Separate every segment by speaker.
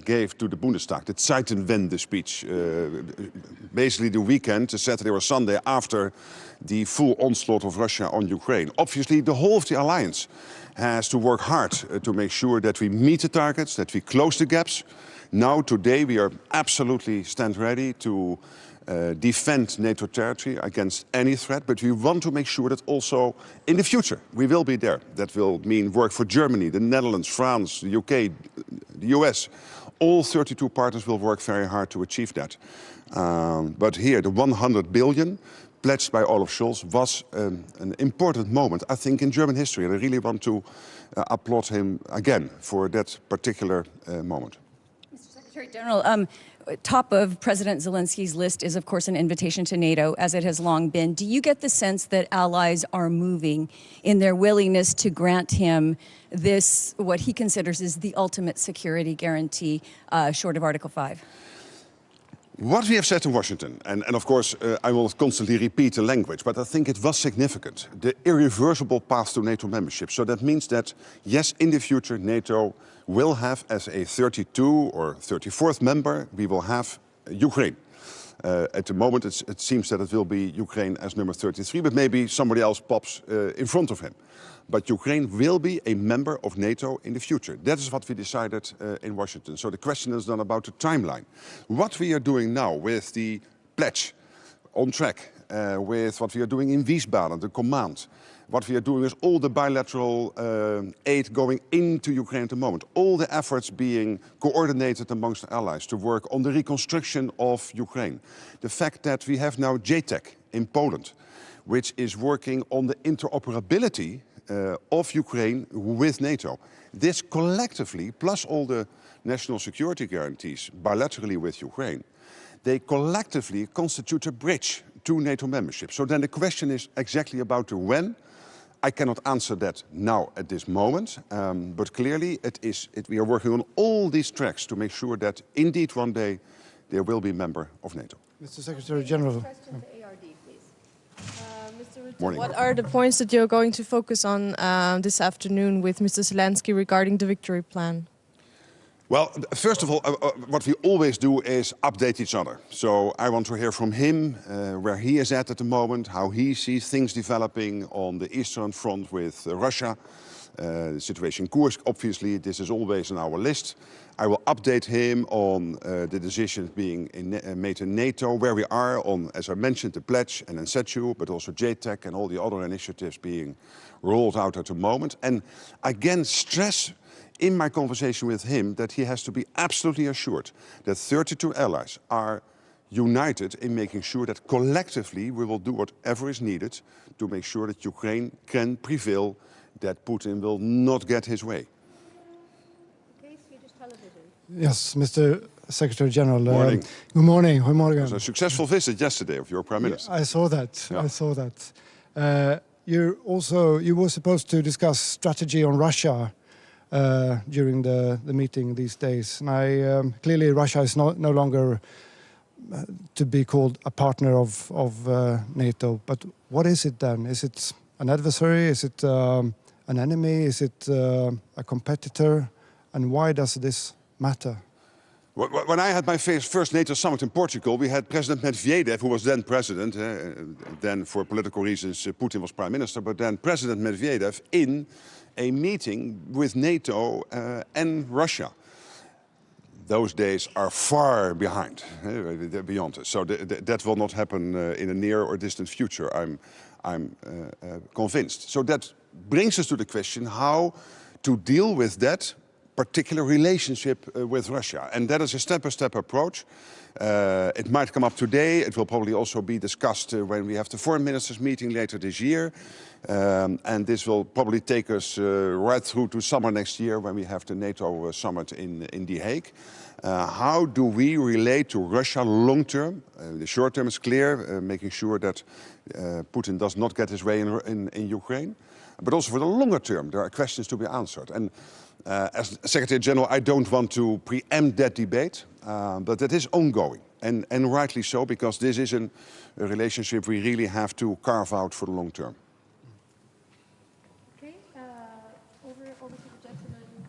Speaker 1: gave to the Bundestag, the Zeitenwende speech, basically the weekend, the Saturday or Sunday after the full onslaught of Russia on Ukraine. Obviously, the whole of the alliance has to work hard to make sure that we meet the targets, that we close the gaps. Now, today, we are absolutely stand ready to defend NATO territory against any threat, but we want to make sure that also in the future we will be there. That will mean work for Germany, the Netherlands, France, the UK, the US. All 32 partners will work very hard to achieve that. But here, the 100 billion pledged by Olaf Scholz was an important moment, I think, in German history. And I really want to applaud him again for that particular moment.
Speaker 2: Mr. Secretary-General, top of President Zelenskyy's list is, of course, an invitation to NATO, as it has long been. Do you get the sense that allies are moving in their willingness to grant him this, what he considers is the ultimate security guarantee, short of Article 5?
Speaker 1: What we have said in Washington, and of course I will constantly repeat the language, but I think it was significant, the irreversible path to NATO membership. So that means that, yes, in the future NATO will have, as a 32 or 34th member, we will have Ukraine. At the moment it seems that it will be Ukraine as number 33, but maybe somebody else pops in front of him. But Ukraine will be a member of NATO in the future. That is what we decided in Washington. So the question is then about the timeline. What we are doing now with the pledge on track, with what we are doing in Wiesbaden, the command, what we are doing is all the bilateral aid going into Ukraine at the moment. All the efforts being coordinated amongst the allies to work on the reconstruction of Ukraine. The fact that we have now JTEC in Poland, which is working on the interoperability of Ukraine with NATO. This collectively, plus all the national security guarantees bilaterally with Ukraine, they collectively constitute a bridge to NATO membership. So then the question is exactly about the when. I cannot answer that now at this moment, but clearly we are working on all these tracks to make sure that indeed one day there will be a member of NATO.
Speaker 3: Mr. Secretary-General.
Speaker 1: Morning.
Speaker 4: What are the points that you're going to focus on this afternoon with Mr. Zelensky regarding the victory plan?
Speaker 1: Well, first of all, what we always do is update each other. So I want to hear from him where he is at the moment, how he sees things developing on the Eastern Front with Russia. The situation in Kursk, obviously, this is always on our list. I will update him on the decisions being made in NATO, where we are on, as I mentioned, the pledge and NSETU, but also JTEC and all the other initiatives being rolled out at the moment. And again, stress in my conversation with him that he has to be absolutely assured that 32 allies are united in making sure that collectively we will do whatever is needed to make sure that Ukraine can prevail, that Putin will not get his way.
Speaker 2: Okay, Swedish television.
Speaker 3: Yes, Mr. Secretary-General.
Speaker 1: Morning.
Speaker 3: Good morning. Good morning.
Speaker 1: It was a successful visit yesterday of your Prime Minister.
Speaker 3: I saw that.
Speaker 1: Yeah.
Speaker 3: I saw that. You were supposed to discuss strategy on Russia during the meeting these days. And clearly Russia is no longer to be called a partner of NATO. But what is it then? Is it an adversary? Is it an enemy? Is it a competitor? And why does this matter?
Speaker 1: When I had my first NATO summit in Portugal, we had President Medvedev, who was then president. Then for political reasons, Putin was prime minister. But then President Medvedev in a meeting with NATO and Russia. Those days are far behind, beyond us. So that will not happen in a near or distant future, I'm convinced. So that brings us to the question how to deal with that particular relationship with Russia. And that is a step-by-step approach. It might come up today. It will probably also be discussed when we have the foreign ministers meeting later this year. And this will probably take us right through to summer next year when we have the NATO summit in The Hague. How do we relate to Russia long term? The short term is clear, making sure that Putin does not get his way in Ukraine. But also for the longer term, there are questions to be answered. And as Secretary General, I don't want to preempt that debate, but that is ongoing. And rightly so, because this is a relationship we really have to carve out for the long term.
Speaker 2: Okay, over to the gentleman.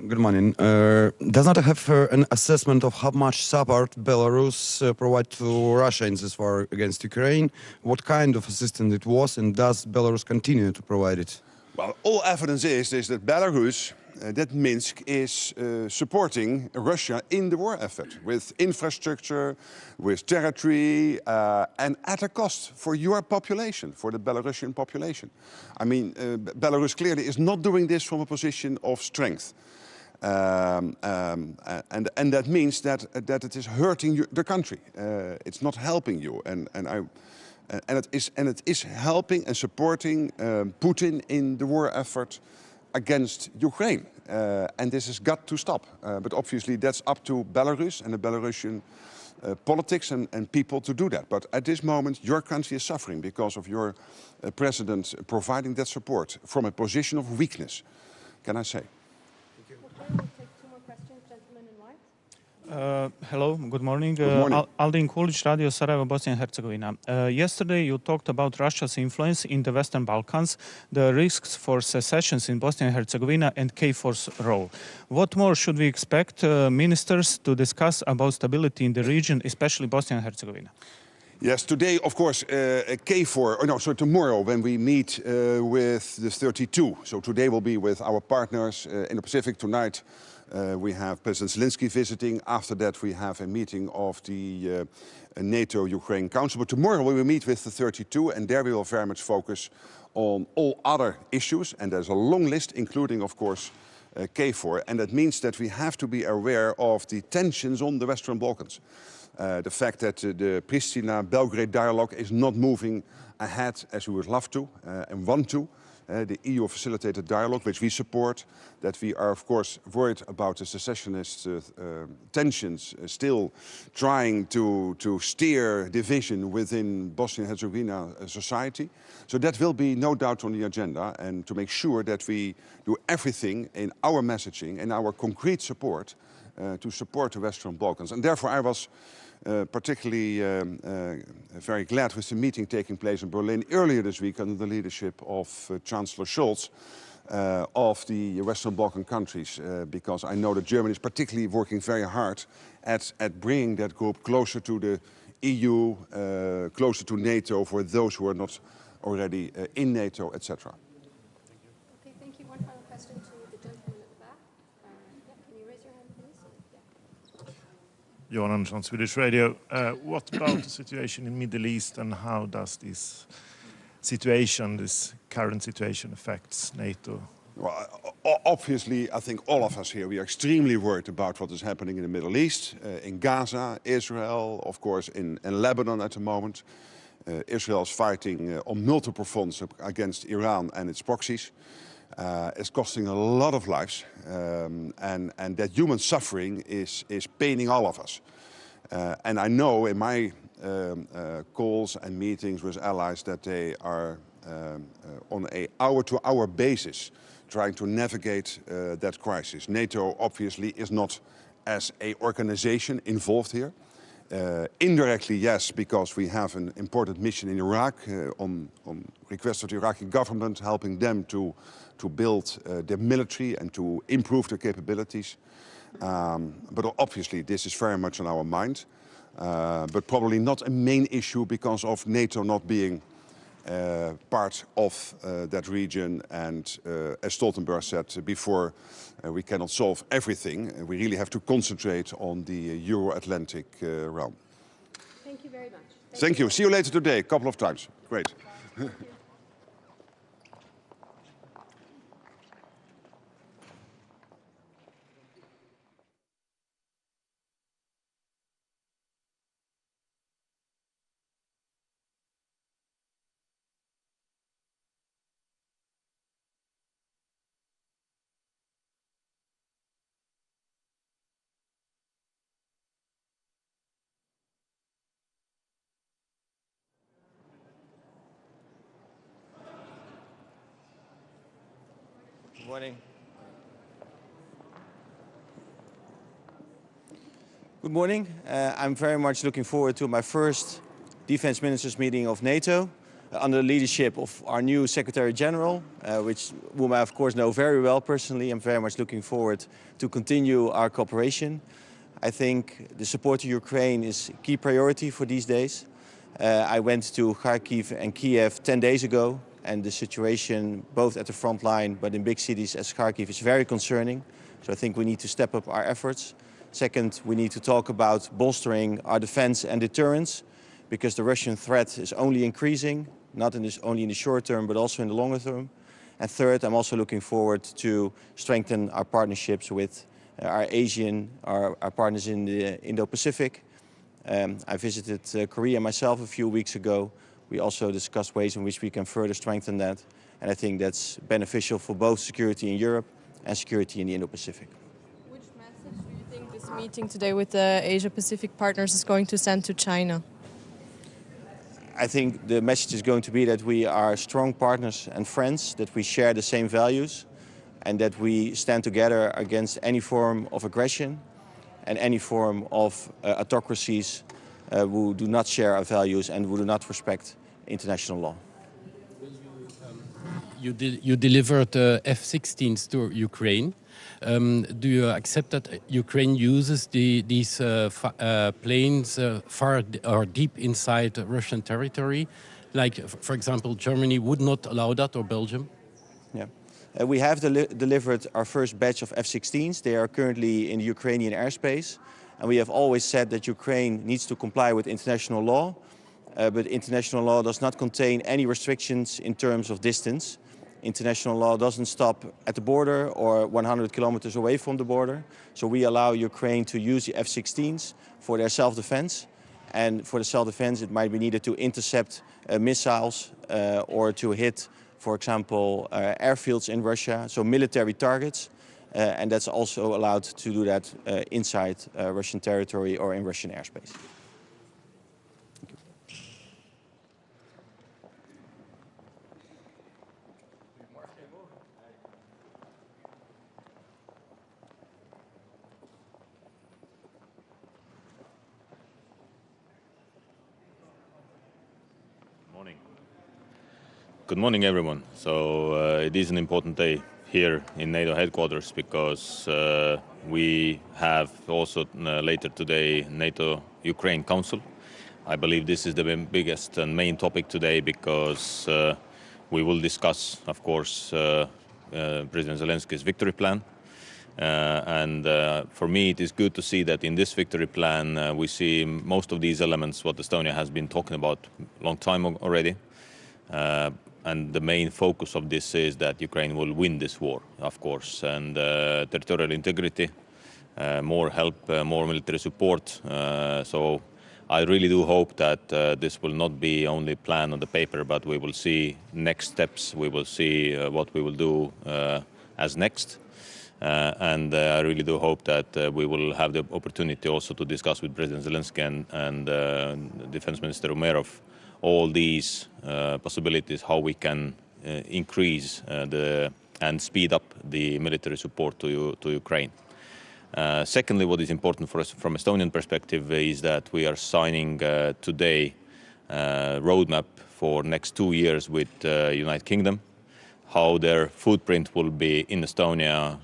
Speaker 5: Good morning. Does NATO have an assessment of how much support Belarus provide to Russia in this war against Ukraine? What kind of assistance it was, and does Belarus continue to provide it?
Speaker 1: Well, all evidence is that Belarus, that Minsk, is supporting Russia in the war effort with infrastructure, with territory, and at a cost for your population, for the Belarusian population. I mean, Belarus clearly is not doing this from a position of strength. And that means that it is hurting the country. It's not helping you, and it is helping and supporting Putin in the war effort against Ukraine. And this has got to stop. But obviously that's up to Belarus and the Belarusian politics and people to do that. But at this moment, your country is suffering because of your president providing that support from a position of weakness, can I say.
Speaker 6: Hello, good morning.
Speaker 1: Good morning.
Speaker 6: Aldin Kulic, Radio Sarajevo, Bosnia and Herzegovina. Yesterday you talked about Russia's influence in the Western Balkans, the risks for secessions in Bosnia and Herzegovina, and KFOR's role. What more should we expect ministers to discuss about stability in the region, especially Bosnia and Herzegovina?
Speaker 1: Yes, today, of course, tomorrow when we meet with the 32. So today will be with our partners in the Pacific. Tonight we have President Zelenskiy visiting. After that we have a meeting of the NATO-Ukraine Council. But tomorrow we will meet with the 32, and there we will very much focus on all other issues. And there's a long list, including, of course, KFOR. And that means that we have to be aware of the tensions on the Western Balkans. The fact that the Pristina-Belgrade dialogue is not moving ahead as we would love to and want to. The EU-facilitated dialogue, which we support, that we are, of course, worried about the secessionist tensions still trying to steer division within Bosnia and Herzegovina society. So that will be no doubt on the agenda, and to make sure that we do everything in our messaging and our concrete support to support the Western Balkans. And therefore I was particularly very glad with the meeting taking place in Berlin earlier this week under the leadership of Chancellor Scholz of the Western Balkan countries, because I know that Germany is particularly working very hard at bringing that group closer to the EU, closer to NATO for those who are not already in NATO, etc.
Speaker 7: Okay, thank you. One final question to the gentleman at the back. Can you raise your hand, please?
Speaker 8: Johan Andersson, Swedish Radio. What about the situation in Middle East, and how does this situation, this current situation, affects NATO?
Speaker 1: Well, obviously, I think all of us here, we are extremely worried about what is happening in the Middle East, in Gaza, Israel, of course, in Lebanon at the moment. Israel is fighting on multiple fronts against Iran and its proxies. It's costing a lot of lives, and that human suffering is paining all of us. And I know in my calls and meetings with allies that they are on an hour-to-hour basis trying to navigate that crisis. NATO obviously is not as an organization involved here. Indirectly, yes, because we have an important mission in Iraq on request of the Iraqi government, helping them to build their military and to improve their capabilities. But obviously this is very much on our mind, but probably not a main issue because of NATO not being part of that region. And as Stoltenberg said before, we cannot solve everything. We really have to concentrate on the Euro-Atlantic realm.
Speaker 7: Thank you very much.
Speaker 1: Thank you. See you later today, a couple of times. Great.
Speaker 9: Good morning. Good morning. I'm very much looking forward to my first defense ministers meeting of NATO. under the leadership of our new Secretary-General, whom I of course know very well personally. I'm very much looking forward to continue our cooperation. I think the support to Ukraine is a key priority for these days. I went to Kharkiv and Kiev 10 days ago, and the situation both at the front line but in big cities as Kharkiv is very concerning. So I think we need to step up our efforts. Second, we need to talk about bolstering our defense and deterrence, because the Russian threat is only increasing, not only in the short term but also in the longer term. And third, I'm also looking forward to strengthen our partnerships with our our partners in the Indo-Pacific. I visited Korea myself a few weeks ago. We also discussed ways in which we can further strengthen that. And I think that's beneficial for both security in Europe and security in the Indo-Pacific.
Speaker 4: Which message do you think this meeting today with the Asia-Pacific partners is going to send to China?
Speaker 9: I think the message is going to be that we are strong partners and friends, that we share the same values, and that we stand together against any form of aggression and any form of autocracies who do not share our values and who do not respect international law.
Speaker 10: You delivered F-16s to Ukraine. Do you accept that Ukraine uses these planes far or deep inside Russian territory? Like, for example, Germany would not allow that, or Belgium?
Speaker 9: Yeah. We have delivered our first batch of F-16s. They are currently in the Ukrainian airspace. And we have always said that Ukraine needs to comply with international law. But international law does not contain any restrictions in terms of distance. International law doesn't stop at the border or 100 kilometers away from the border. So we allow Ukraine to use the F-16s for their self-defense. And for the self-defense, it might be needed to intercept missiles or to hit, for example, airfields in Russia, so military targets. And that's also allowed to do that inside Russian territory or in Russian airspace.
Speaker 11: Good morning, everyone. So it is an important day here in NATO headquarters because we have also later today NATO Ukraine Council. I believe this is the biggest and main topic today because we will discuss, of course, President Zelenskyy's victory plan. For me, it is good to see that in this victory plan we see most of these elements what Estonia has been talking about a long time already. And the main focus of this is that Ukraine will win this war, of course, and territorial integrity, more help, more military support. So I really do hope that this will not be only a plan on the paper, but we will see next steps. We will see what we will do as next. And I really do hope that we will have the opportunity also to discuss with President Zelenskiy and Defense Minister Umerov all these possibilities, how we can increase and speed up the military support to Ukraine. Secondly, what is important for us from Estonian perspective is that we are signing today a roadmap for next 2 years with United Kingdom, how their footprint will be in Estonia.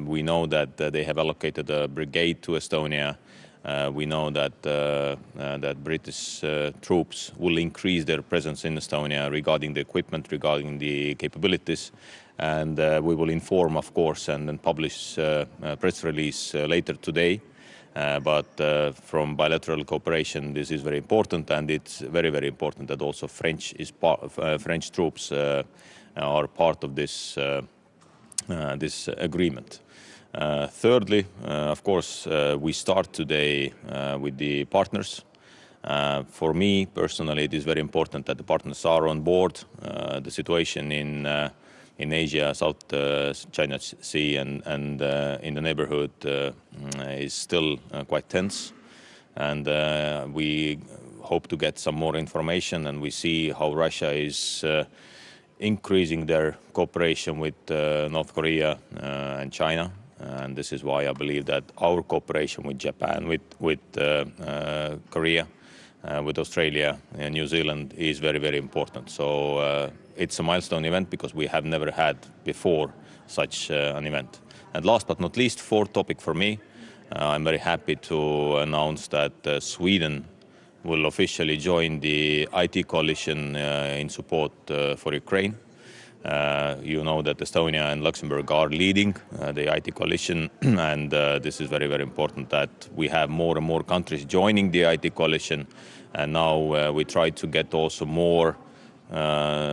Speaker 11: We know that they have allocated a brigade to Estonia. We know that British troops will increase their presence in Estonia regarding the equipment, regarding the capabilities. And we will inform, of course, and then publish a press release later today. But from bilateral cooperation, this is very important, and it's very, very important that also French troops are part of this agreement. Thirdly, of course, we start today with the partners. For me personally, it is very important that the partners are on board. The situation in Asia, South China Sea, and in the neighborhood is still quite tense. And we hope to get some more information, and we see how Russia is increasing their cooperation with North Korea and China. And this is why I believe that our cooperation with Japan, with Korea, with Australia and New Zealand is very, very important. So it's a milestone event because we have never had before such an event. And last but not least, fourth topic for me, I'm very happy to announce that Sweden will officially join the IT coalition in support for Ukraine. You know that Estonia and Luxembourg are leading the IT coalition, and this is very, very important that we have more and more countries joining the IT coalition. And now we try to get also more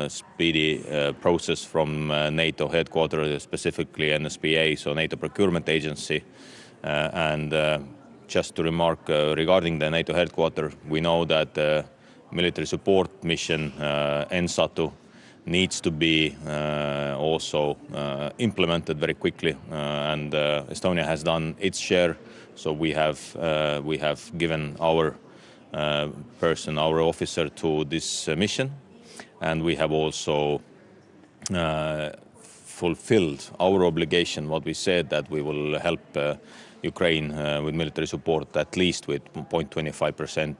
Speaker 11: speedy process from NATO headquarters, specifically NSPA, so NATO Procurement Agency. Just to remark regarding the NATO headquarters, we know that the military support mission NSATU needs to be also implemented very quickly, and Estonia has done its share. So we have given our person, our officer, to this mission, and we have also fulfilled our obligation. What we said that we will help Ukraine with military support at least with 0.25%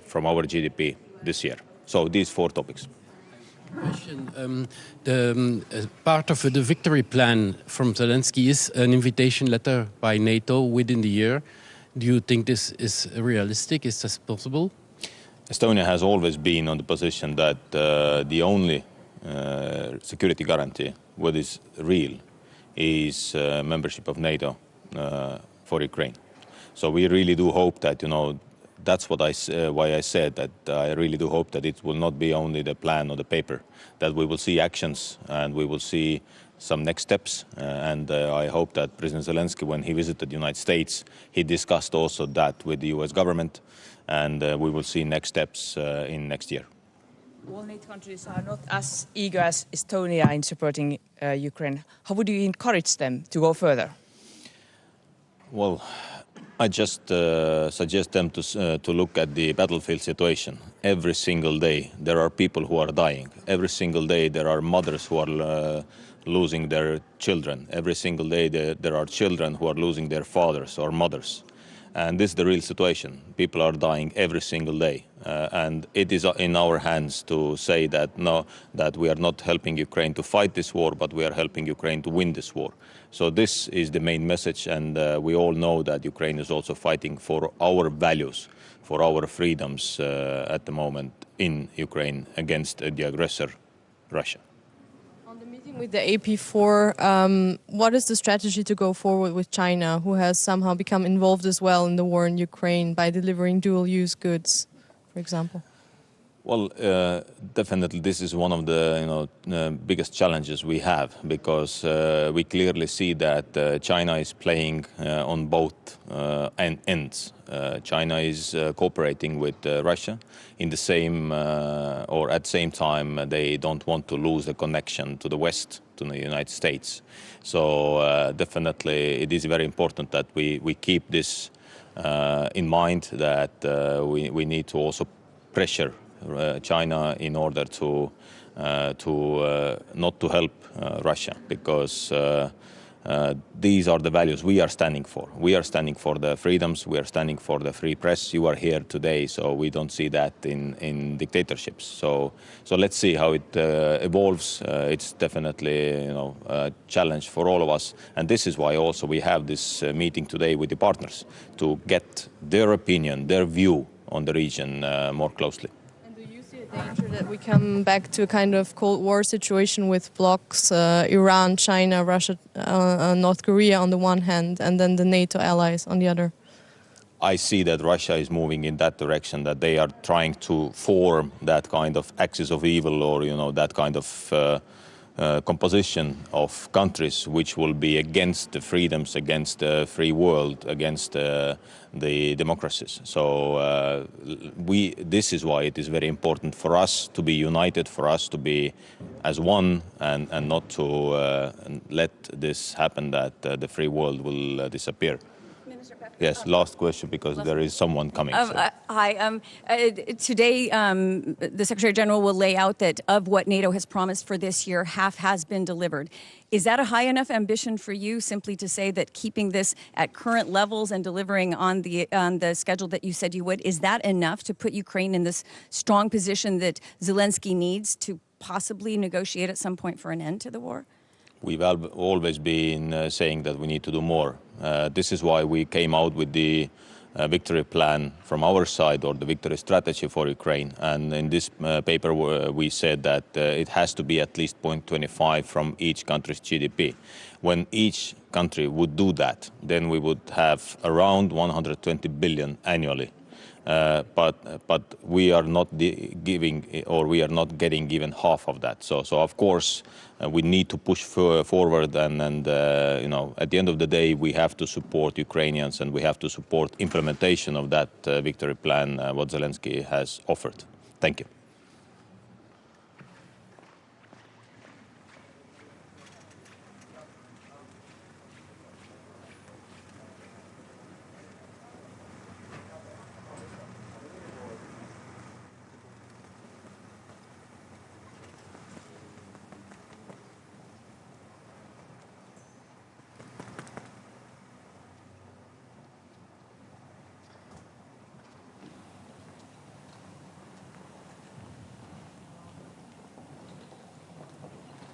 Speaker 11: from our GDP this year. So these four topics.
Speaker 10: Question. Part of the victory plan from Zelensky is an invitation letter by NATO within the year. Do you think this is realistic? Is this possible?
Speaker 11: Estonia has always been on the position that the only security guarantee, what is real, is membership of NATO for Ukraine. So we really do hope that, you know, that's what why I said that I really do hope that it will not be only the plan or the paper, that we will see actions and we will see some next steps. And I hope that President Zelensky, when he visited the United States, he discussed also that with the US government, and we will see next steps in next year.
Speaker 12: All NATO countries are not as eager as Estonia in supporting Ukraine. How would you encourage them to go further?
Speaker 11: Well, I just suggest them to look at the battlefield situation. Every single day there are people who are dying. Every single day there are mothers who are losing their children. Every single day there are children who are losing their fathers or mothers. And this is the real situation. People are dying every single day. And it is in our hands to say that no, that we are not helping Ukraine to fight this war, but we are helping Ukraine to win this war. So this is the main message, and we all know that Ukraine is also fighting for our values, for our freedoms at the moment in Ukraine against the aggressor, Russia.
Speaker 4: On the meeting with the AP4, what is the strategy to go forward with China, who has somehow become involved as well in the war in Ukraine by delivering dual-use goods, for example?
Speaker 11: Well, definitely this is one of the biggest challenges we have, because we clearly see that China is playing on both ends. China is cooperating with Russia in the same or at the same time they don't want to lose the connection to the West, to the United States. So definitely it is very important that we keep this in mind, that we need to also pressure China in order to not to help Russia, because these are the values we are standing for. We are standing for the freedoms, we are standing for the free press. You are here today, so we don't see that in dictatorships. So let's see how it evolves. It's definitely a challenge for all of us, and this is why also we have this meeting today with the partners to get their opinion, their view on the region more closely.
Speaker 4: Danger that we come back to a kind of Cold War situation with blocs, Iran, China, Russia, North Korea on the one hand, and then the NATO allies on the other?
Speaker 11: I see that Russia is moving in that direction, that they are trying to form that kind of axis of evil, or that kind of composition of countries which will be against the freedoms, against the free world, against the democracies. So this is why it is very important for us to be united, for us to be as one, and not to let this happen, that the free world will disappear. Yes, last question, because there is someone coming. So.
Speaker 2: Hi. Today, the Secretary-General will lay out that of what NATO has promised for this year, half has been delivered. Is that a high enough ambition for you, simply to say that keeping this at current levels and delivering on the schedule that you said you would, is that enough to put Ukraine in this strong position that Zelensky needs to possibly negotiate at some point for an end to the war?
Speaker 11: We've always been saying that we need to do more. This is why we came out with the victory plan from our side, or the victory strategy for Ukraine. And in this paper we said that it has to be at least 0.25 from each country's GDP. When each country would do that, then we would have around 120 billion annually. But we are not giving, or we are not getting even half of that. So of course we need to push forward, and you know, at the end of the day, we have to support Ukrainians, and we have to support implementation of that victory plan what Zelensky has offered. Thank you.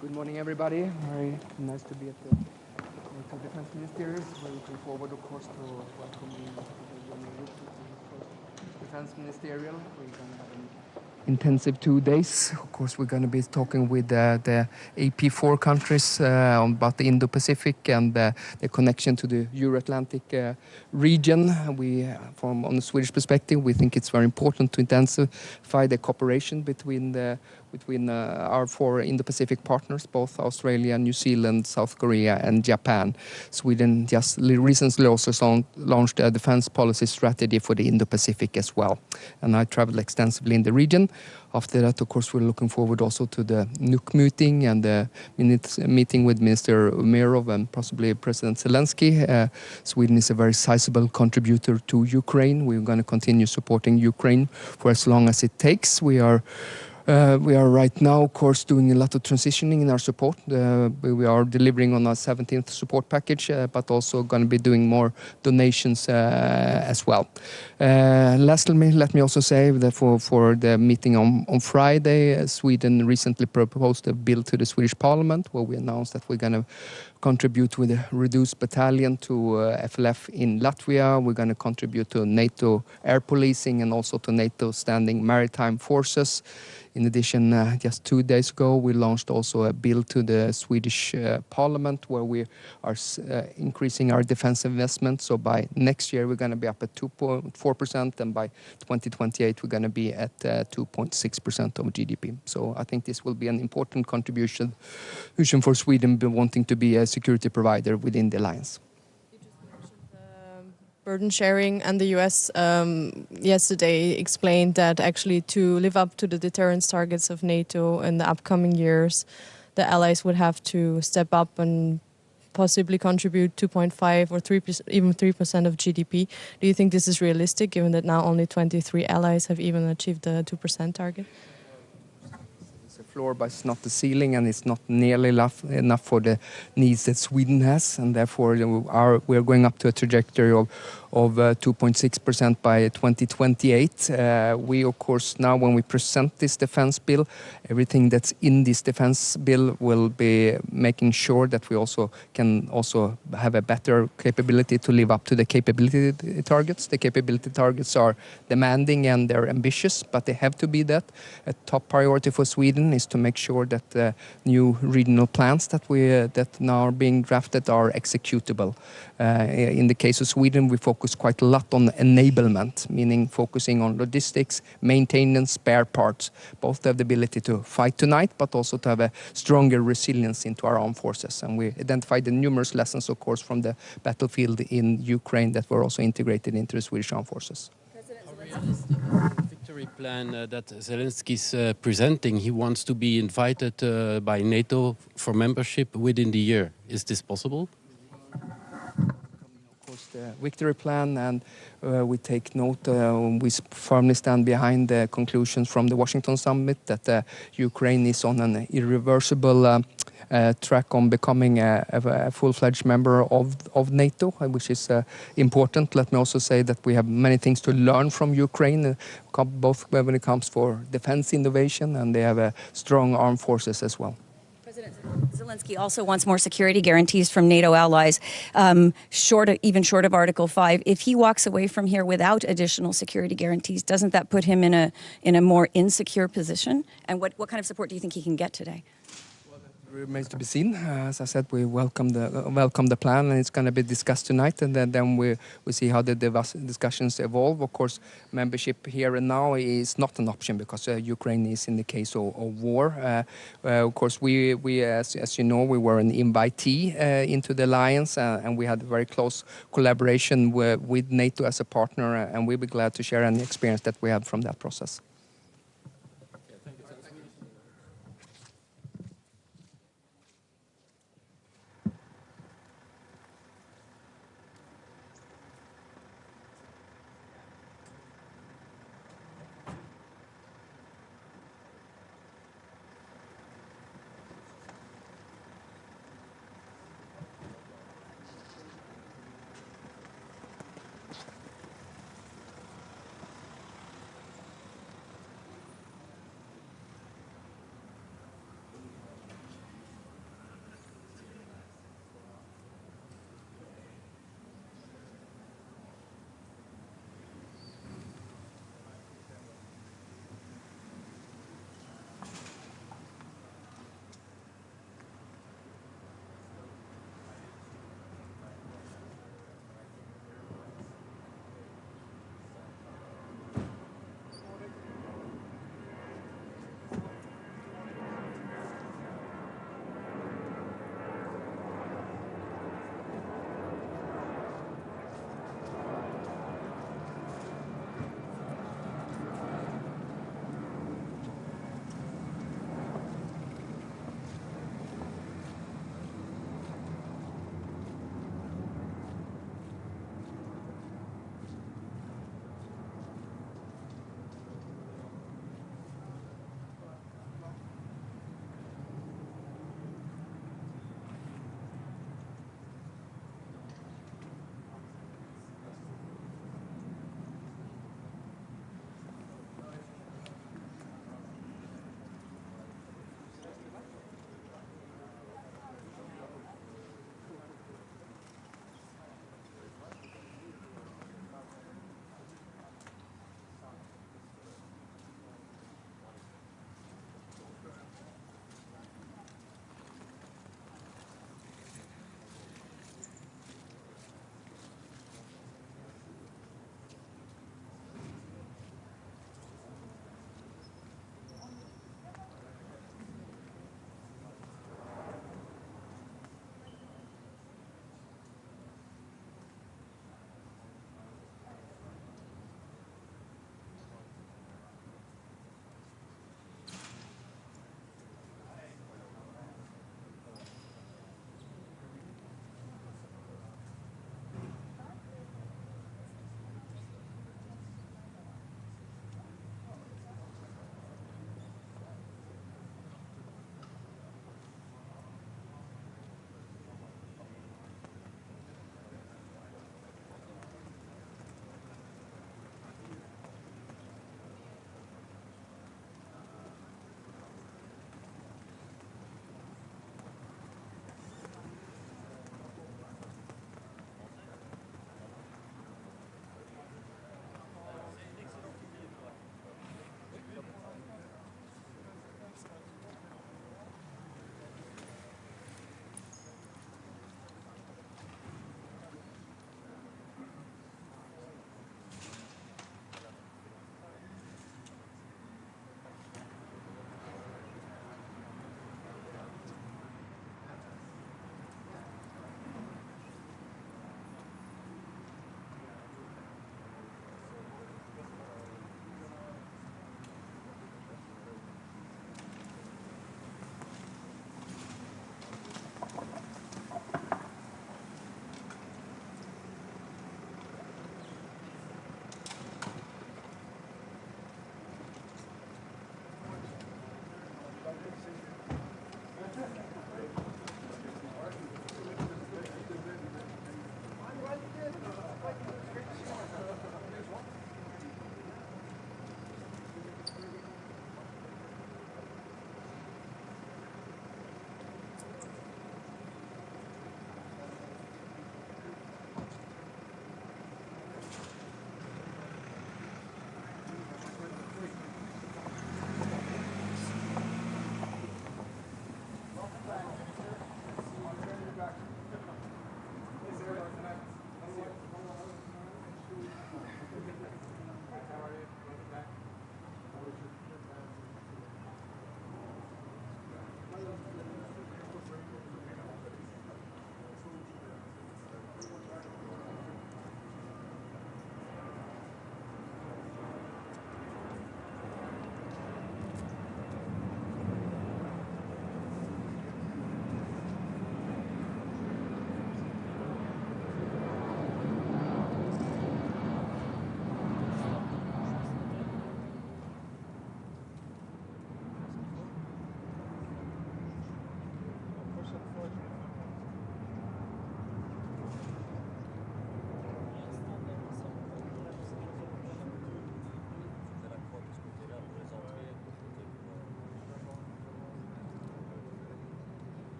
Speaker 13: Good morning, everybody. Very nice to be at the NATO Defense Ministerials. We're looking forward, of course, to welcoming the Defense Ministerial. We're going to have an intensive 2 days. Of course, we're going to be talking with the AP4 countries about the Indo-Pacific and the connection to the Euro-Atlantic region. On the Swedish perspective, we think it's very important to intensify the cooperation between our 4 Indo-Pacific partners, both Australia, New Zealand, South Korea and Japan. Sweden just recently also launched a defense policy strategy for the Indo-Pacific as well. And I traveled extensively in the region. After that, of course, we're looking forward also to the NUC meeting and the meeting with Minister Umerov and possibly President Zelensky. Sweden is a very sizable contributor to Ukraine. We're going to continue supporting Ukraine for as long as it takes. We are right now, of course, doing a lot of transitioning in our support. We are delivering on our 17th support package, but also going to be doing more donations as well. Lastly, let me also say that for the meeting on Friday, Sweden recently proposed a bill to the Swedish Parliament where we announced that we're going to contribute with a reduced battalion to FLF in Latvia. We're going to contribute to NATO air policing and also to NATO standing maritime forces. In addition, just 2 days ago, we launched also a bill to the Swedish Parliament where we are increasing our defense investment. So by next year, we're going to be up at 2.4%, and by 2028, we're going to be at 2.6% of GDP. So I think this will be an important contribution for Sweden wanting to be a security provider within the alliance.
Speaker 4: Burden sharing, and the US yesterday explained that actually to live up to the deterrence targets of NATO in the upcoming years, the allies would have to step up and possibly contribute 2.5 or 3%, even 3% of GDP. Do you think this is realistic, given that now only 23 allies have even achieved the 2% target?
Speaker 13: It's a floor, but it's not the ceiling, and it's not nearly enough for the needs that Sweden has, and therefore we're going up to a trajectory of 2.6% by 2028. We, of course, now when we present this defense bill, everything that's in this defense bill will be making sure that we also can have a better capability to live up to the capability targets. The capability targets are demanding and they're ambitious, but they have to be that. A top priority for Sweden is to make sure that the new regional plans that now are being drafted are executable. In the case of Sweden, we focus quite a lot on enablement, meaning focusing on logistics, maintenance, spare parts, both to have the ability to fight tonight, but also to have a stronger resilience into our armed forces. And we identified the numerous lessons, of course, from the battlefield in Ukraine that were also integrated into the Swedish armed forces.
Speaker 10: Victory plan that Zelensky is presenting, he wants to be invited by NATO for membership within the year. Is this possible?
Speaker 13: victory plan, and we take note, we firmly stand behind the conclusions from the Washington summit that Ukraine is on an irreversible track on becoming a full-fledged member of NATO, which is important. Let me also say that we have many things to learn from Ukraine, both when it comes for defense innovation, and they have strong armed forces as well.
Speaker 2: President Zelensky also wants more security guarantees from NATO allies, even short of Article 5. If he walks away from here without additional security guarantees, doesn't that put him in a more insecure position? And what kind of support do you think he can get today?
Speaker 13: Remains to be seen. As I said, we welcome the plan, and it's going to be discussed tonight, and then we see how the discussions evolve. Of course, membership here and now is not an option because Ukraine is in the case of war. Of course, we as you know, we were an invitee into the alliance, and we had very close collaboration with NATO as a partner, and we'll be glad to share any experience that we have from that process.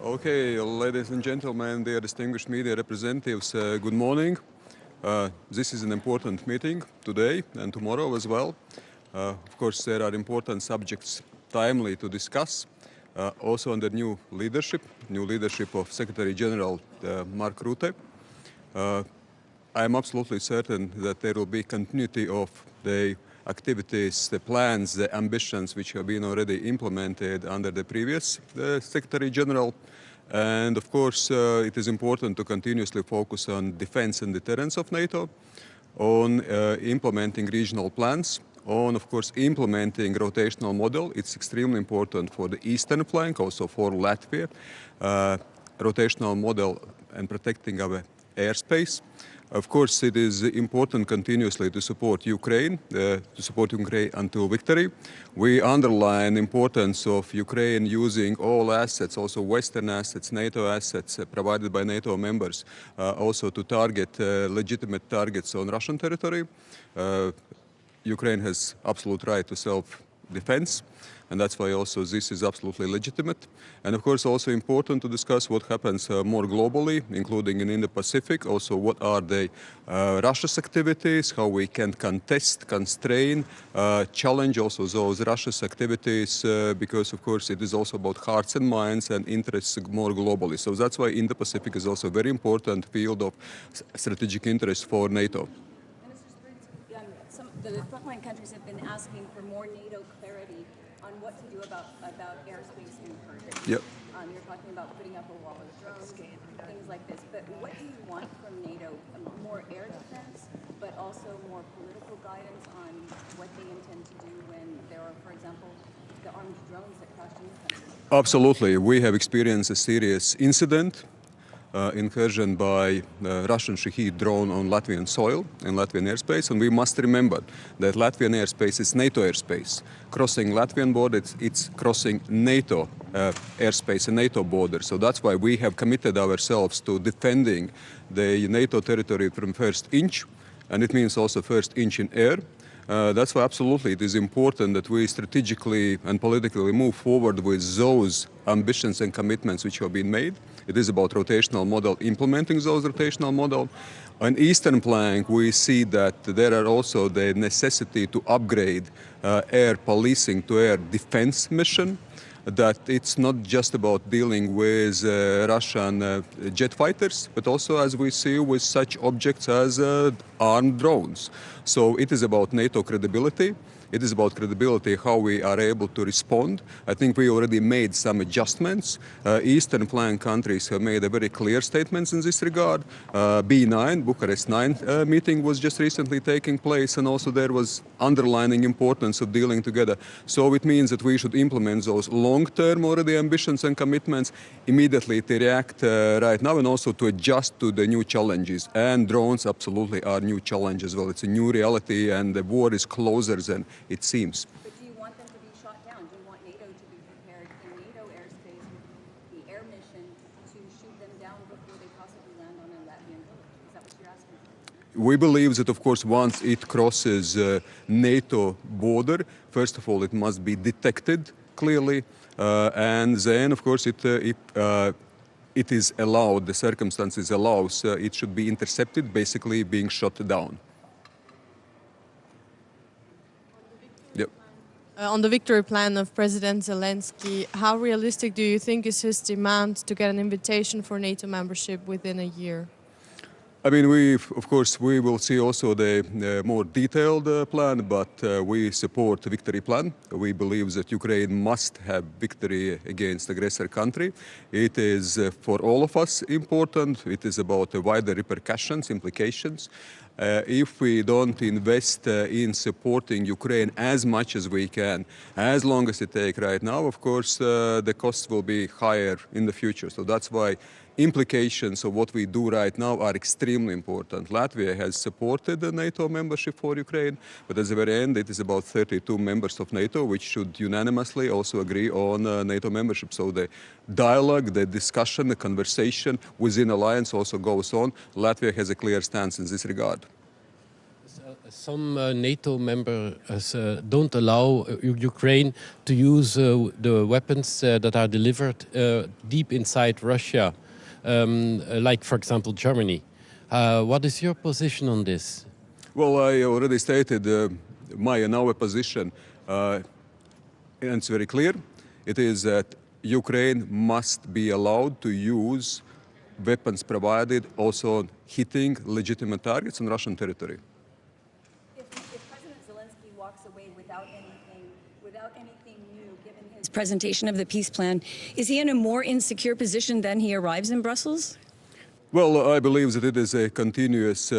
Speaker 14: Okay, ladies and gentlemen, dear distinguished media representatives, good morning. This is an important meeting today and tomorrow as well. Of course, there are important subjects timely to discuss. Also under new leadership of Secretary-General Mark Rutte. I am absolutely certain that there will be continuity of the activities, the plans, the ambitions which have been already implemented under the previous Secretary-General. And of course, it is important to continuously focus on defense and deterrence of NATO, on implementing regional plans, on, of course, implementing rotational model. It's extremely important for the eastern flank, also for Latvia, rotational model and protecting our airspace. Of course, it is important continuously to support Ukraine until victory. We underline the importance of Ukraine using all assets, also Western assets, NATO assets provided by NATO members, also to target legitimate targets on Russian territory. Ukraine has absolute right to self-defense, and that's why also this is absolutely legitimate. And of course also important to discuss what happens more globally, including in Indo-Pacific, also what are the Russia's activities, how we can contest, constrain, challenge also those Russia's activities, because of course it is also about hearts and minds and interests more globally. So that's why Indo-Pacific is also a very important field of strategic interest for NATO.
Speaker 2: The frontline countries have been asking for more NATO clarity on what to do about airspace incursions.
Speaker 14: Yep.
Speaker 2: You're talking about putting up a wall of drones, things like this. But what do you want from NATO? More air defense, but also more political guidance on what they intend to do when there are, for example, the armed drones that crash in your country?
Speaker 14: Absolutely. We have experienced a serious incident. Incursion by Russian Shahed drone on Latvian soil in Latvian airspace, and we must remember that Latvian airspace is NATO airspace. Crossing Latvian border, it's crossing NATO airspace and NATO border. So that's why we have committed ourselves to defending the NATO territory from first inch, and it means also first inch in air. That's why absolutely it is important that we strategically and politically move forward with those ambitions and commitments which have been made. It is about rotational model, implementing those rotational model. On Eastern flank, we see that there are also the necessity to upgrade air policing to air defense mission, that it's not just about dealing with Russian jet fighters, but also, as we see, with such objects as armed drones. So it is about NATO credibility. It is about credibility, how we are able to respond. I think we already made some adjustments. Eastern flank countries have made a very clear statements in this regard. B9, Bucharest 9 meeting was just recently taking place, and also there was underlining importance of dealing together. So it means that we should implement those long-term already ambitions and commitments immediately to react right now, and also to adjust to the new challenges. And drones absolutely are new challenges. Well, it's a new reality, and the war is closer than it seems.
Speaker 2: But do you want them to be shot down? Do you want NATO to be prepared in NATO airspace with the air mission to shoot them down before they possibly land on a Latvian village? Is that what you're asking?
Speaker 14: We believe that, of course, once it crosses NATO border, first of all, it must be detected clearly, and then, of course, it is allowed, the circumstances allows, it should be intercepted, basically being shot down. Yep.
Speaker 4: On the victory plan of President Zelensky, how realistic do you think is his demand to get an invitation for NATO membership within a year?
Speaker 14: I mean, of course, we will see also the more detailed plan, but we support the victory plan. We believe that Ukraine must have victory against aggressor country. It is for all of us important. It is about the wider repercussions, implications. If we don't invest in supporting Ukraine as much as we can, as long as it takes right now, of course, the costs will be higher in the future. So that's why implications of what we do right now are extremely important. Latvia has supported the NATO membership for Ukraine, but at the very end, it is about 32 members of NATO which should unanimously also agree on NATO membership. So the dialogue, the discussion, the conversation within alliance also goes on. Latvia has a clear stance in this regard.
Speaker 10: Some NATO members don't allow Ukraine to use the weapons that are delivered deep inside Russia, like, for example, Germany. What is your position on this?
Speaker 14: Well, I already stated my and our position, and it's very clear. It is that Ukraine must be allowed to use weapons provided also on hitting legitimate targets on Russian territory.
Speaker 2: If President Zelensky walks away without anything new, given his presentation of the peace plan, is he in a more insecure position than he arrives in Brussels?
Speaker 14: Well, I believe that it is a continuous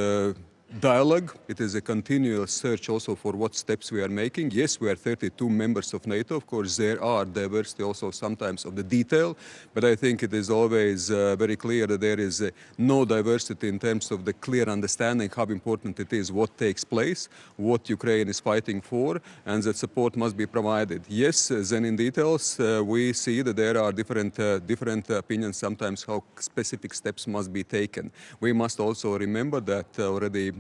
Speaker 14: dialogue. It is a continuous search also for what steps we are making. Yes, we are 32 members of NATO. Of course, there are diversity also sometimes of the detail, but I think it is always very clear that there is no diversity in terms of the clear understanding how important it is, what takes place, what Ukraine is fighting for, and that support must be provided. Yes, then in details, we see that there are different opinions sometimes how specific steps must be taken. We must also remember that already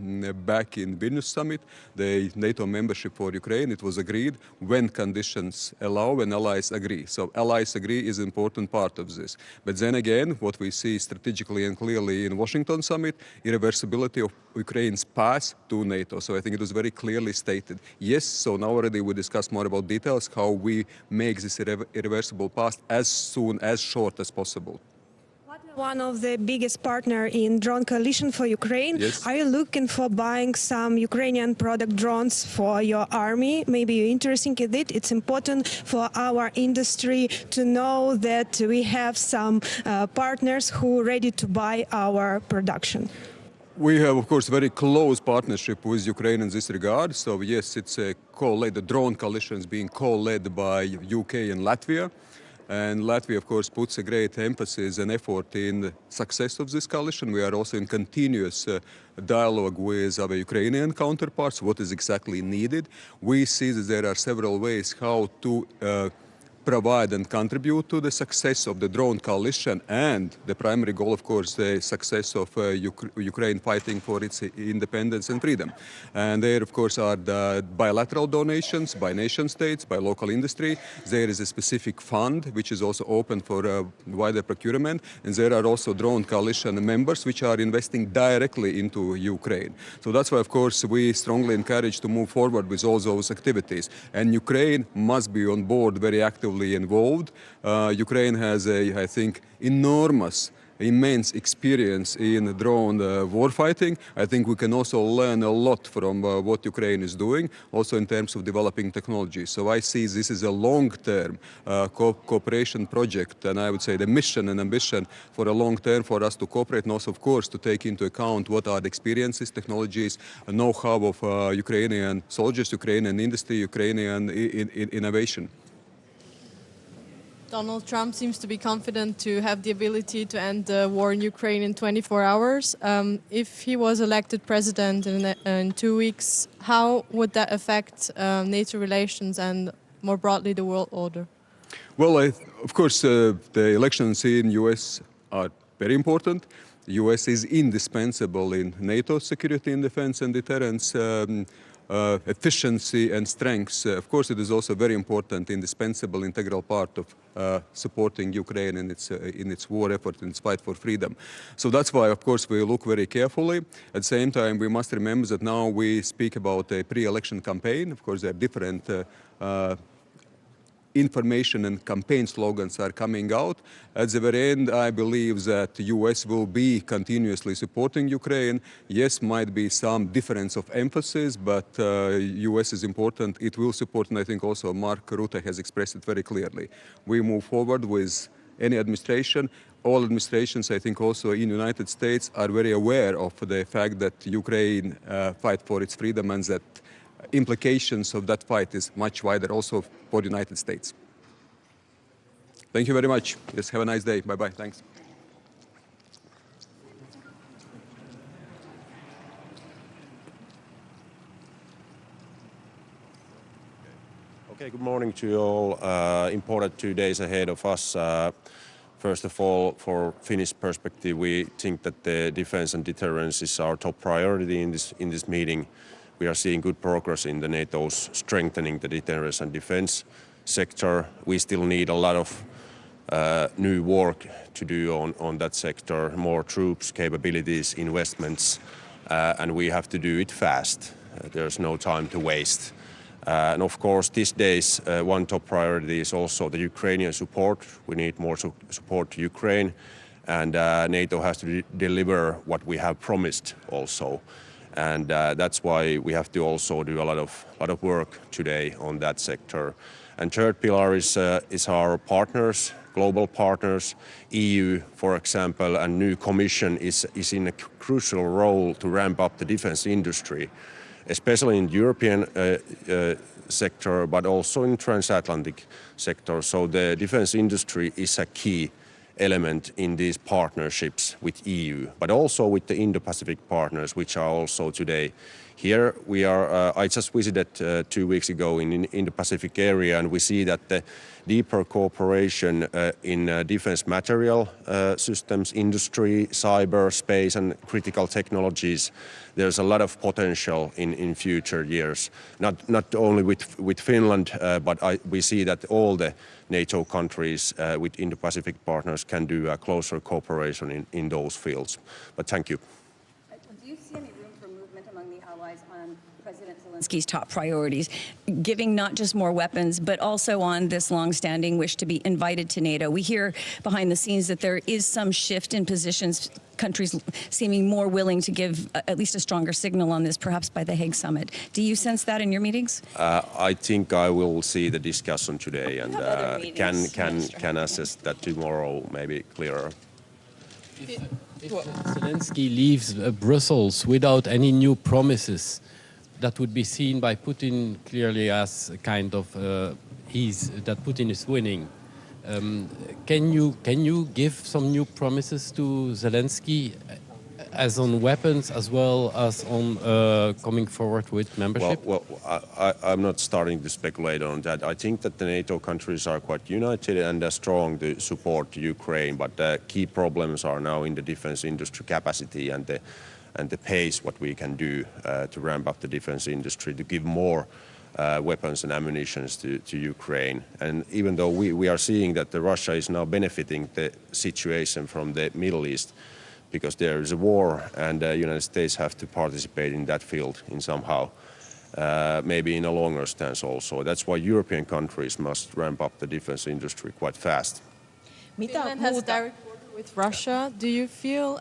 Speaker 14: back in Vilnius summit, the NATO membership for Ukraine, it was agreed when conditions allow and allies agree. So allies agree is an important part of this. But then again, what we see strategically and clearly in Washington summit, irreversibility of Ukraine's path to NATO. So I think it was very clearly stated. Yes, so now already we discuss more about details, how we make this irreversible path as soon, as short as possible.
Speaker 15: One of the biggest partner in drone coalition for Ukraine.
Speaker 14: Yes.
Speaker 15: Are you looking for buying some Ukrainian product drones for your army? Maybe you're interested in it. It's important for our industry to know that we have some partners who are ready to buy our production.
Speaker 14: We have, of course, very close partnership with Ukraine in this regard. So yes, it's a co-led, the drone coalition is being co-led by UK and Latvia. And Latvia, of course, puts a great emphasis and effort in the success of this coalition. We are also in continuous dialogue with our Ukrainian counterparts, what is exactly needed. We see that there are several ways how to provide and contribute to the success of the drone coalition and the primary goal, of course, the success of Ukraine fighting for its independence and freedom. And there, of course, are the bilateral donations by nation states, by local industry. There is a specific fund which is also open for wider procurement, and there are also drone coalition members which are investing directly into Ukraine. So that's why, of course, we strongly encourage to move forward with all those activities. And Ukraine must be on board, very actively involved. Ukraine has I think, immense experience in drone warfighting. I think we can also learn a lot from what Ukraine is doing, also in terms of developing technology. So I see this is a long-term cooperation project, and I would say the mission and ambition for a long term for us to cooperate, and also, of course, to take into account what are the experiences, technologies, know-how of Ukrainian soldiers, Ukrainian industry, Ukrainian innovation.
Speaker 4: Donald Trump seems to be confident to have the ability to end the war in Ukraine in 24 hours. If he was elected president in 2 weeks, how would that affect NATO relations and more broadly the world order?
Speaker 14: Well, of course, the elections in U.S. are very important. The U.S. is indispensable in NATO security and defense and deterrence efficiency and strengths. Of course, it is also very important, indispensable, integral part of supporting Ukraine in its war effort, in its fight for freedom. So that's why, of course, we look very carefully. At the same time, we must remember that now we speak about a pre-election campaign. Of course, there are different information and campaign slogans are coming out. At the very end, I believe that the U.S. will be continuously supporting Ukraine. Yes, might be some difference of emphasis, but U.S. is important. It will support, and I think also Mark Rutte has expressed it very clearly. We move forward with any administration. All administrations, I think also in the United States, are very aware of the fact that Ukraine fight for its freedom, and that implications of that fight is much wider also for the United States. Thank you very much. Yes, have a nice day. Bye-bye. Thanks.
Speaker 16: Okay, good morning to you all. Important 2 days ahead of us. First of all, for Finnish perspective, we think that the defense and deterrence is our top priority in this meeting. We are seeing good progress in the NATO's strengthening the deterrence and defense sector. We still need a lot of new work to do on that sector, more troops, capabilities, investments, and we have to do it fast. There's no time to waste. And of course, these days, one top priority is also the Ukrainian support. We need more support to Ukraine, and NATO has to deliver what we have promised also. And that's why we have to also do a lot of work today on that sector. And third pillar is our partners, global partners. EU, for example, and new Commission is in a crucial role to ramp up the defense industry, especially in the European sector, but also in transatlantic sector. So the defense industry is a key element in these partnerships with EU, but also with the Indo-Pacific partners, which are also today here. We are. I just visited 2 weeks ago in the Pacific area, and we see that the deeper cooperation in defense material systems, industry, cyber, space, and critical technologies. There's a lot of potential in future years. Not only with Finland, but we see that all the NATO countries with Indo-Pacific partners can do a closer cooperation in those fields. But thank you.
Speaker 2: Do you see any room for movement among the allies on President Zelenskyy's top priorities, giving not just more weapons, but also on this long-standing wish to be invited to NATO? We hear behind the scenes that there is some shift in positions, countries seeming more willing to give at least a stronger signal on this, perhaps by the Hague summit. Do you sense that in your meetings?
Speaker 16: I think I will see the discussion today and can assess that tomorrow, maybe clearer.
Speaker 10: If Zelensky leaves Brussels without any new promises, that would be seen by Putin clearly as a kind of that Putin is winning. Can you give some new promises to Zelensky as on weapons as well as on coming forward with membership?
Speaker 16: I'm not starting to speculate on that. I think that the NATO countries are quite united and strong to support Ukraine, but the key problems are now in the defense industry capacity and the pace what we can do to ramp up the defense industry to give more weapons and ammunition to Ukraine. And even though we are seeing that Russia is now benefiting the situation from the Middle East, because there is a war and the United States have to participate in that field in somehow, maybe in a longer stance also. That's why European countries must ramp up the defense industry quite fast.
Speaker 4: Finland has direct border with Russia. Do you feel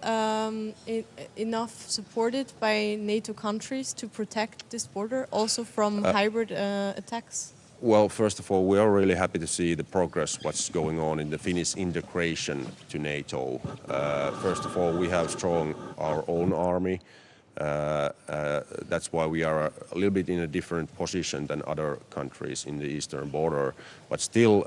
Speaker 4: enough supported by NATO countries to protect this border also from hybrid attacks?
Speaker 16: Well, first of all, we are really happy to see the progress, what's going on in the Finnish integration to NATO. First of all, we have strong our own army. That's why we are a little bit in a different position than other countries in the eastern border. But still,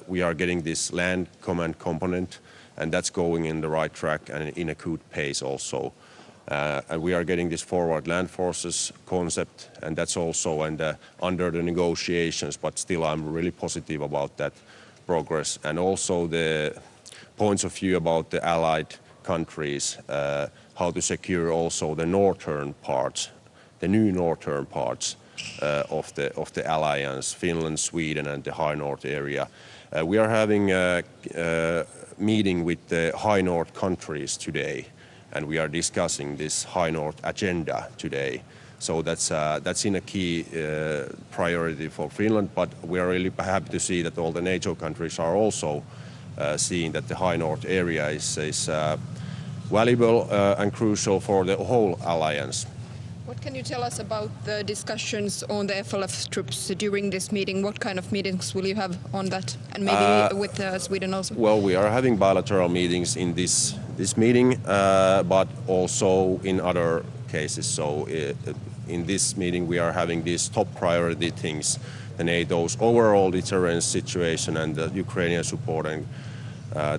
Speaker 16: we are getting this land command component, and that's going in the right track and in a good pace also. And we are getting this forward land forces concept, and that's also under the negotiations, but still I'm really positive about that progress. And also the points of view about the allied countries, how to secure also the northern parts, the new northern parts of the alliance, Finland, Sweden and the High North area. We are having a meeting with the High North countries today, and we are discussing this High North agenda today. So that's in a key priority for Finland, but we are really happy to see that all the NATO countries are also seeing that the High North area is valuable and crucial for the whole alliance.
Speaker 17: What can you tell us about the discussions on the FLF troops during this meeting? What kind of meetings will you have on that, and maybe with Sweden also?
Speaker 16: Well, we are having bilateral meetings in this meeting, but also in other cases. So in this meeting we are having these top priority things, the NATO's overall deterrence situation and the Ukrainian support and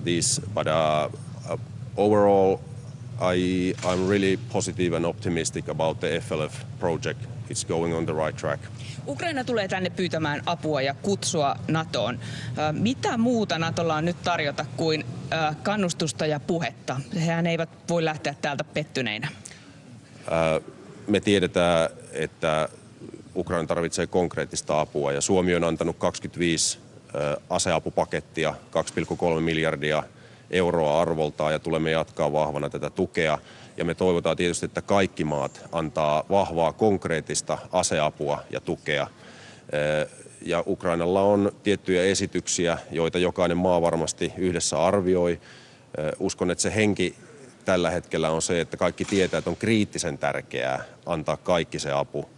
Speaker 16: these. But overall, I'm really positive and optimistic about the FLF project. It's going on the right track.
Speaker 12: Ukraina tulee tänne pyytämään apua ja kutsua NATOon. Mitä muuta NATOlla on nyt tarjota kuin kannustusta ja puhetta? Hehän eivät voi lähteä täältä pettyneinä.
Speaker 16: Me tiedetään, että Ukraina tarvitsee konkreettista apua ja Suomi on antanut 25 aseapupakettia, 2,3 miljardia euroa arvoltaan ja tulemme jatkaa vahvana tätä tukea. Ja me toivotaan tietysti, että kaikki maat antaa vahvaa konkreettista aseapua ja tukea. Ja Ukrainalla on tiettyjä esityksiä, joita jokainen maa varmasti yhdessä arvioi. Uskon, että se henki tällä hetkellä on se, että kaikki tietää, että on kriittisen tärkeää antaa kaikki se apu,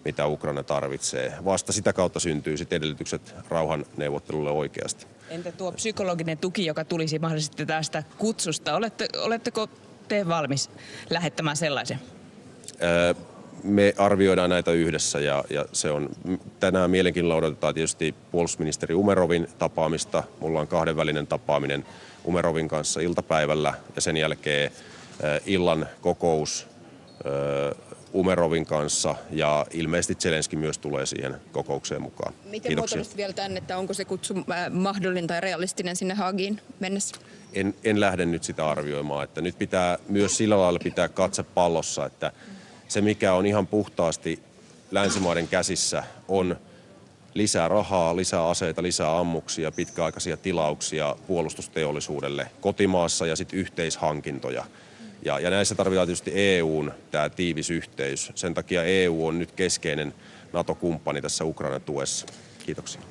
Speaker 16: mitä Ukraina tarvitsee. Vasta sitä kautta syntyy sitten edellytykset rauhanneuvottelulle oikeasti.
Speaker 12: Entä tuo psykologinen tuki, joka tulisi mahdollisesti tästä kutsusta? Oletteko te valmis lähettämään sellaisen?
Speaker 16: Me arvioidaan näitä yhdessä ja se on tänään mielenkiinnolla odotetaan tietysti puolustusministeri Umerovin tapaamista. Mulla on kahdenvälinen tapaaminen Umerovin kanssa iltapäivällä ja sen jälkeen illan kokous Umerovin kanssa ja ilmeisesti Zelenskiy myös tulee siihen kokoukseen mukaan.
Speaker 17: Miten muotoilisit vielä tänne, että onko se kutsu mahdollinen tai realistinen sinne Haagiin mennessä?
Speaker 16: En lähde nyt sitä arvioimaan, että nyt pitää myös sillä lailla pitää katse pallossa, että se mikä on ihan puhtaasti länsimaiden käsissä on lisää rahaa, lisää aseita, lisää ammuksia, pitkäaikaisia tilauksia puolustusteollisuudelle kotimaassa ja sitten yhteishankintoja. Ja näissä tarvitaan tietysti EUn tämä tiivis yhteys. Sen takia EU on nyt keskeinen NATO-kumppani tässä Ukrainan tuessa. Kiitoksia.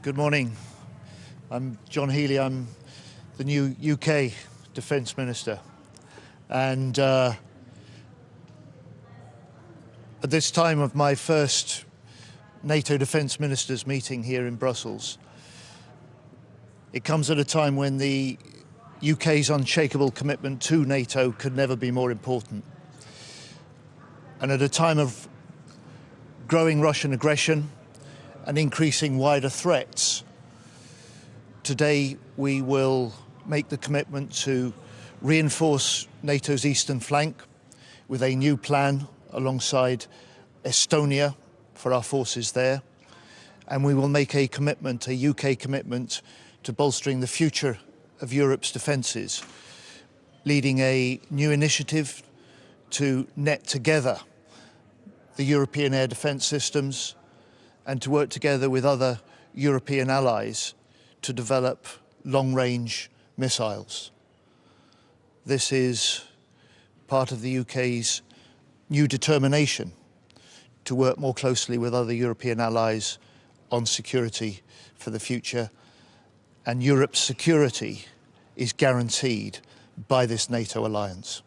Speaker 18: Good morning. I'm John Healey. I'm the new UK Defence Minister. And at this time of my first NATO Defence Ministers meeting here in Brussels, it comes at a time when the UK's unshakable commitment to NATO could never be more important. And at a time of growing Russian aggression and increasing wider threats, today we will make the commitment to reinforce NATO's eastern flank with a new plan alongside Estonia for our forces there. And we will make a commitment, a UK commitment, to bolstering the future of Europe's defences, leading a new initiative to net together the European air defence systems and to work together with other European allies to develop long-range missiles. This is part of the UK's new determination to work more closely with other European allies on security for the future. And Europe's security is guaranteed by this NATO alliance.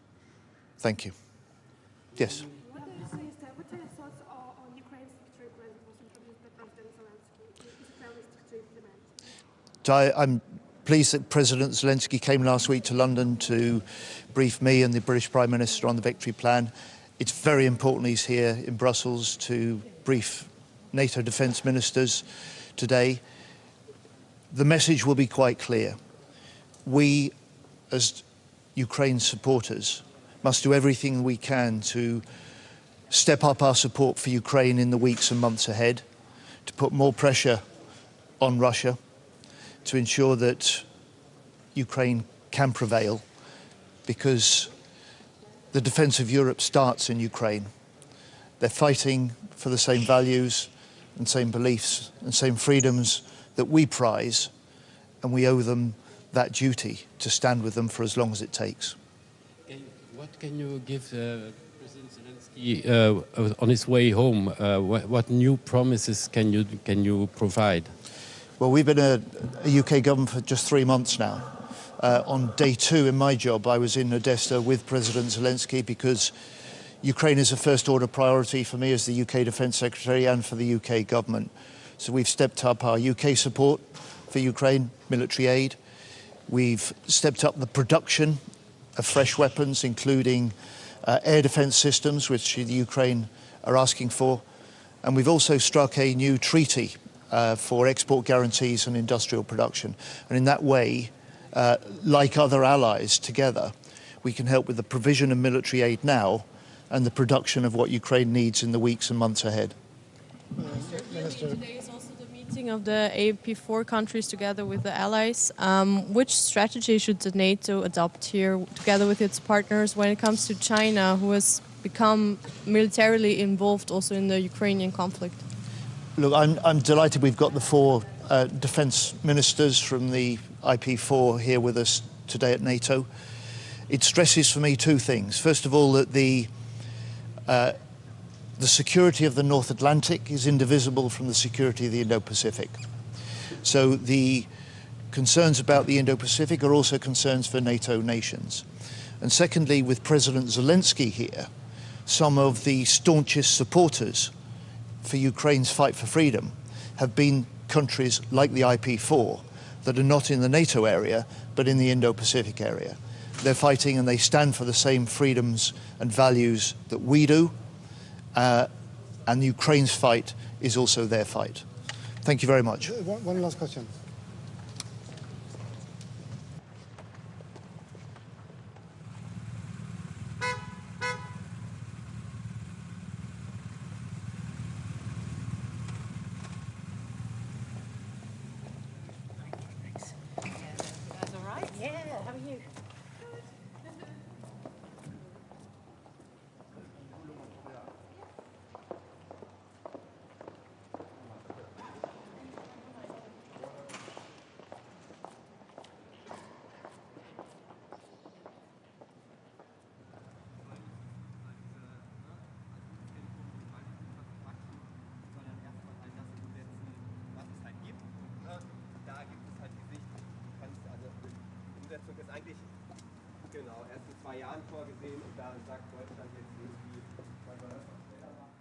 Speaker 18: Thank you. Yes.
Speaker 7: What are your thoughts on Ukraine's secretary plan that was introduced by President Zelensky? Is it realistic to implement?
Speaker 18: I'm pleased that President Zelensky came last week to London to brief me and the British Prime Minister on the Victory Plan. It's very important he's here in Brussels to brief NATO defence ministers today. The message will be quite clear. We, as Ukraine supporters, must do everything we can to step up our support for Ukraine in the weeks and months ahead, to put more pressure on Russia, to ensure that Ukraine can prevail, because the defence of Europe starts in Ukraine. They're fighting for the same values and same beliefs and same freedoms that we prize, and we owe them that duty to stand with them for as long as it takes.
Speaker 10: What can you give President Zelensky on his way home? What new promises can you provide?
Speaker 18: Well, we've been a UK government for just 3 months now. On day 2 in my job, I was in Odessa with President Zelensky because Ukraine is a first-order priority for me as the UK Defence Secretary and for the UK government. So we've stepped up our UK support for Ukraine, military aid. We've stepped up the production of fresh weapons, including air defence systems, which the Ukraine are asking for. And we've also struck a new treaty for export guarantees and industrial production. And in that way, like other allies together, we can help with the provision of military aid now and the production of what Ukraine needs in the weeks and months ahead.
Speaker 4: Today is also the meeting of the AP4 countries together with the allies. Which strategy should the NATO adopt here together with its partners when it comes to China, who has become militarily involved also in the Ukrainian conflict?
Speaker 18: Look, I'm delighted we've got the 4 defence ministers from the IP4 here with us today at NATO. It stresses for me 2 things. First of all, that the security of the North Atlantic is indivisible from the security of the Indo-Pacific. So the concerns about the Indo-Pacific are also concerns for NATO nations. And secondly, with President Zelensky here, some of the staunchest supporters for Ukraine's fight for freedom have been countries like the IP4 that are not in the NATO area, but in the Indo-Pacific area. They're fighting and they stand for the same freedoms and values that we do. And Ukraine's fight is also their fight. Thank you very much.
Speaker 3: One last question.
Speaker 19: That's all right? Yeah, how are you?
Speaker 20: 2 Jahren vorgesehen und da sagt Deutschland jetzt irgendwie, wollen wir das auch schneller machen?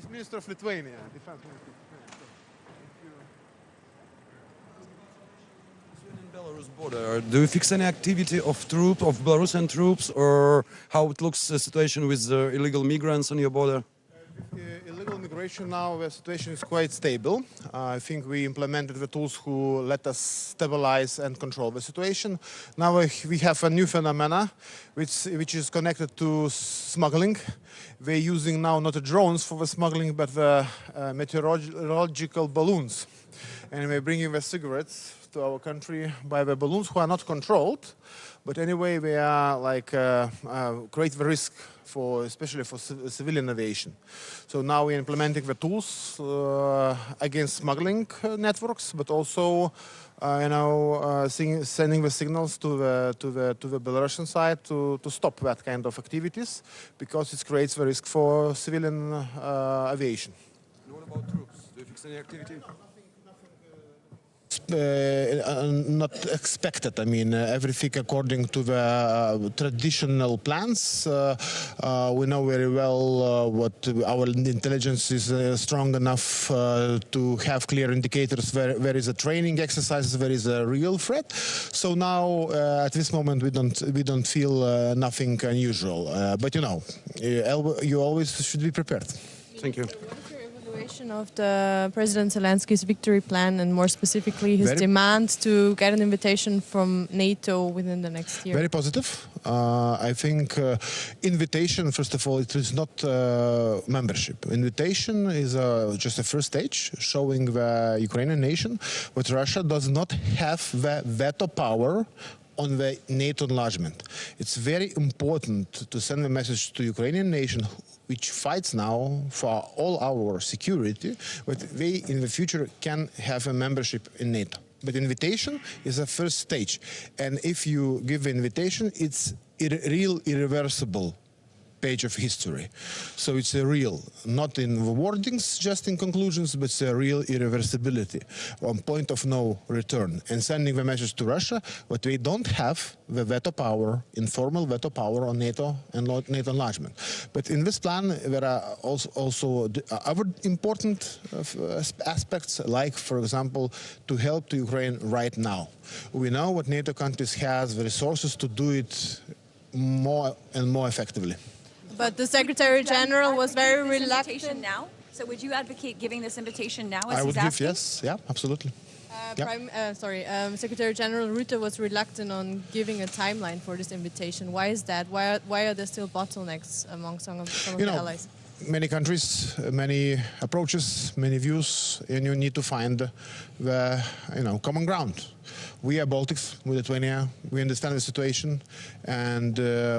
Speaker 21: Minister of Lithuania, Defense Minister.
Speaker 5: Belarus border. Do you fix any activity of Belarusian troops, or how it looks the situation with illegal migrants on your border?
Speaker 21: Illegal migration now, the situation is quite stable. I think we implemented the tools who let us stabilize and control the situation. Now we have a new phenomena which is connected to smuggling. We're using now not the drones for the smuggling, but the meteorological balloons. And we're bringing the cigarettes to our country by the balloons who are not controlled. But anyway, we are like create the risk especially for civilian aviation. So now we're implementing the tools against smuggling networks, but also sending the signals to the Belarusian side to stop that kind of activities, because it creates the risk for civilian aviation.
Speaker 5: And what about troops? Do you fix any activity?
Speaker 21: Not expected. I mean, everything according to the traditional plans. We know very well what our intelligence is strong enough to have clear indicators where is a training exercises, where is a real threat. So now, at this moment, we don't feel nothing unusual. But you always should be prepared.
Speaker 5: Thank you.
Speaker 4: Of the President Zelenskyy's victory plan, and more specifically his demand to get an invitation from NATO within the next year?
Speaker 21: Very positive. I think invitation, first of all, it is not membership. Invitation is just a first stage, showing the Ukrainian nation that Russia does not have the veto power on the NATO enlargement. It's very important to send a message to Ukrainian nation which fights now for all our security, but they in the future can have a membership in NATO. But invitation is a first stage. And if you give invitation, it's real irreversible page of history. So it's a real, not in the wordings, just in conclusions, but it's a real irreversibility, on point of no return. And sending the message to Russia, but we don't have the veto power, informal veto power on NATO and NATO enlargement. But in this plan, there are also other important aspects, like, for example, to help to Ukraine right now. We know what NATO countries has the resources to do it more and more effectively.
Speaker 4: But the Secretary-General was very reluctant.
Speaker 2: Now? So would you advocate giving this invitation now?
Speaker 21: I would give yes, yeah, absolutely.
Speaker 4: Secretary-General Rutte was reluctant on giving a timeline for this invitation. Why is that? Why are there still bottlenecks among some of the allies?
Speaker 21: Many countries, many approaches, many views, and you need to find the common ground. We are Baltics, with Lithuania, we understand the situation, and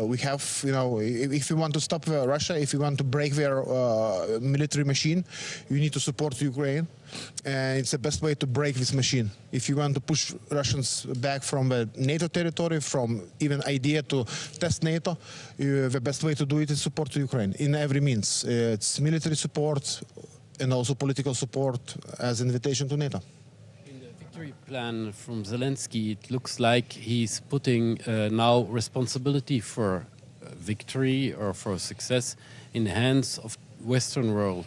Speaker 21: we have, if you want to stop Russia, if you want to break their military machine, you need to support Ukraine, and it's the best way to break this machine. If you want to push Russians back from the NATO territory, from even idea to test NATO, the best way to do it is support to Ukraine in every means. It's military support and also political support as invitation to NATO.
Speaker 10: Plan from Zelensky, it looks like he's putting now responsibility for victory or for success in the hands of Western world.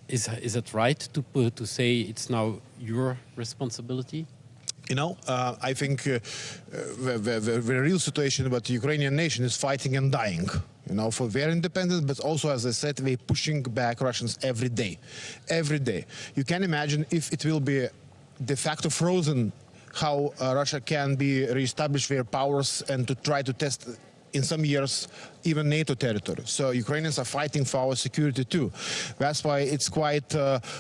Speaker 10: Is it right to say it's now your responsibility?
Speaker 21: I think the real situation about the Ukrainian nation is fighting and dying. For their independence, but also, as I said, we're pushing back Russians every day. Every day. You can imagine if it will be de facto frozen, how Russia can be reestablish their powers and to try to test in some years even NATO territory. So Ukrainians are fighting for our security too. That's why it's quite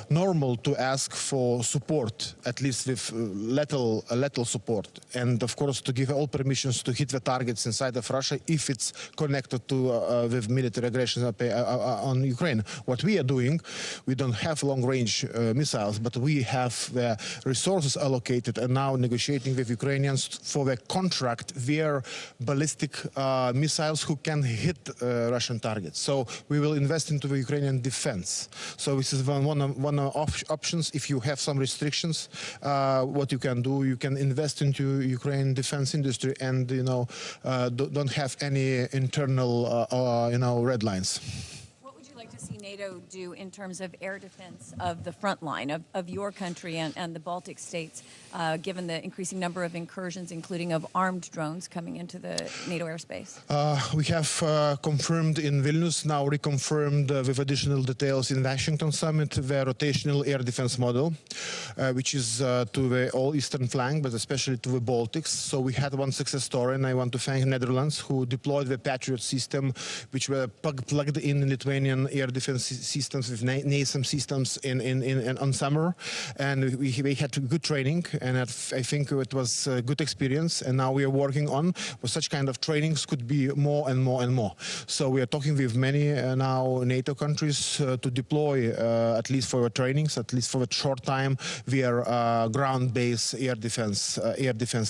Speaker 21: normal to ask for support, at least with little support. And of course to give all permissions to hit the targets inside of Russia if it's connected to with military aggression on Ukraine. What we are doing, we don't have long-range missiles, but we have the resources allocated and now negotiating with Ukrainians for the contract their ballistic missiles who can hit Russian targets. So we will invest into the Ukrainian defense. So this is one of options. If you have some restrictions, what you can do, you can invest into Ukrainian defense industry and don't have any internal red lines.
Speaker 2: What would you like to see NATO do in terms of air defense of the front line of your country and the Baltic states, given the increasing number of incursions, including of armed drones coming into the NATO airspace?
Speaker 21: We have confirmed in Vilnius, now reconfirmed with additional details in Washington summit, the rotational air defense model, which is to the all eastern flank, but especially to the Baltics. So we had one success story, and I want to thank Netherlands, who deployed the Patriot system, which were plugged in Lithuanian air defense systems with NASAMS systems on summer, and we had good training, and I think it was a good experience. And now we are working on such kind of trainings could be more and more and more. So we are talking with many now NATO countries to deploy at least for trainings, at least for a short time, via ground-based air defense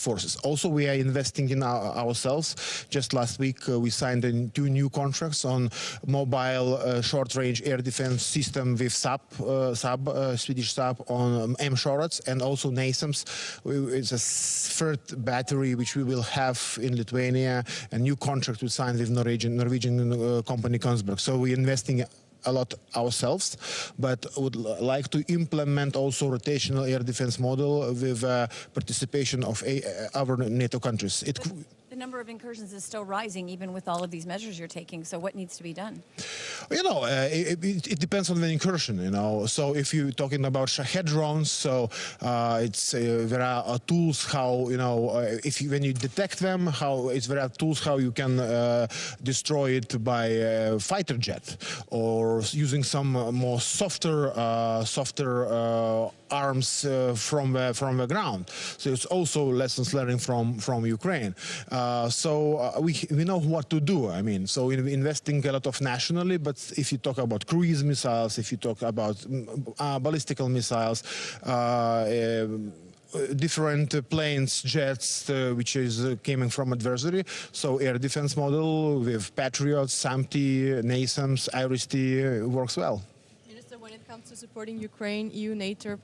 Speaker 21: forces. Also, we are investing in ourselves. Just last week, we signed 2 new contracts on mobile short-range air defense system with Swedish Saab on M-Shorts, and also NASAMS. It's a third battery which we will have in Lithuania. A new contract we signed with Norwegian company Kongsberg. So we're investing a lot ourselves, but would like to implement also rotational air defense model with participation of other NATO countries.
Speaker 2: The number of incursions is still rising, even with all of these measures you're taking. So what needs to be done?
Speaker 21: You know, it depends on the incursion. You know, so if you're talking about Shahed drones, so there are tools how when you detect them, there are tools how you can destroy it by a fighter jet, or using some more softer arms from the ground. So it's also lessons learned from Ukraine. We know what to do. I mean, so we're investing a lot of nationally, but if you talk about cruise missiles, if you talk about ballistical missiles, different planes, jets, which is coming from adversary. So air defense model with Patriots, SAMT, NASAMS, IRIS-T works well.
Speaker 4: When it comes to supporting Ukraine, EU-NATO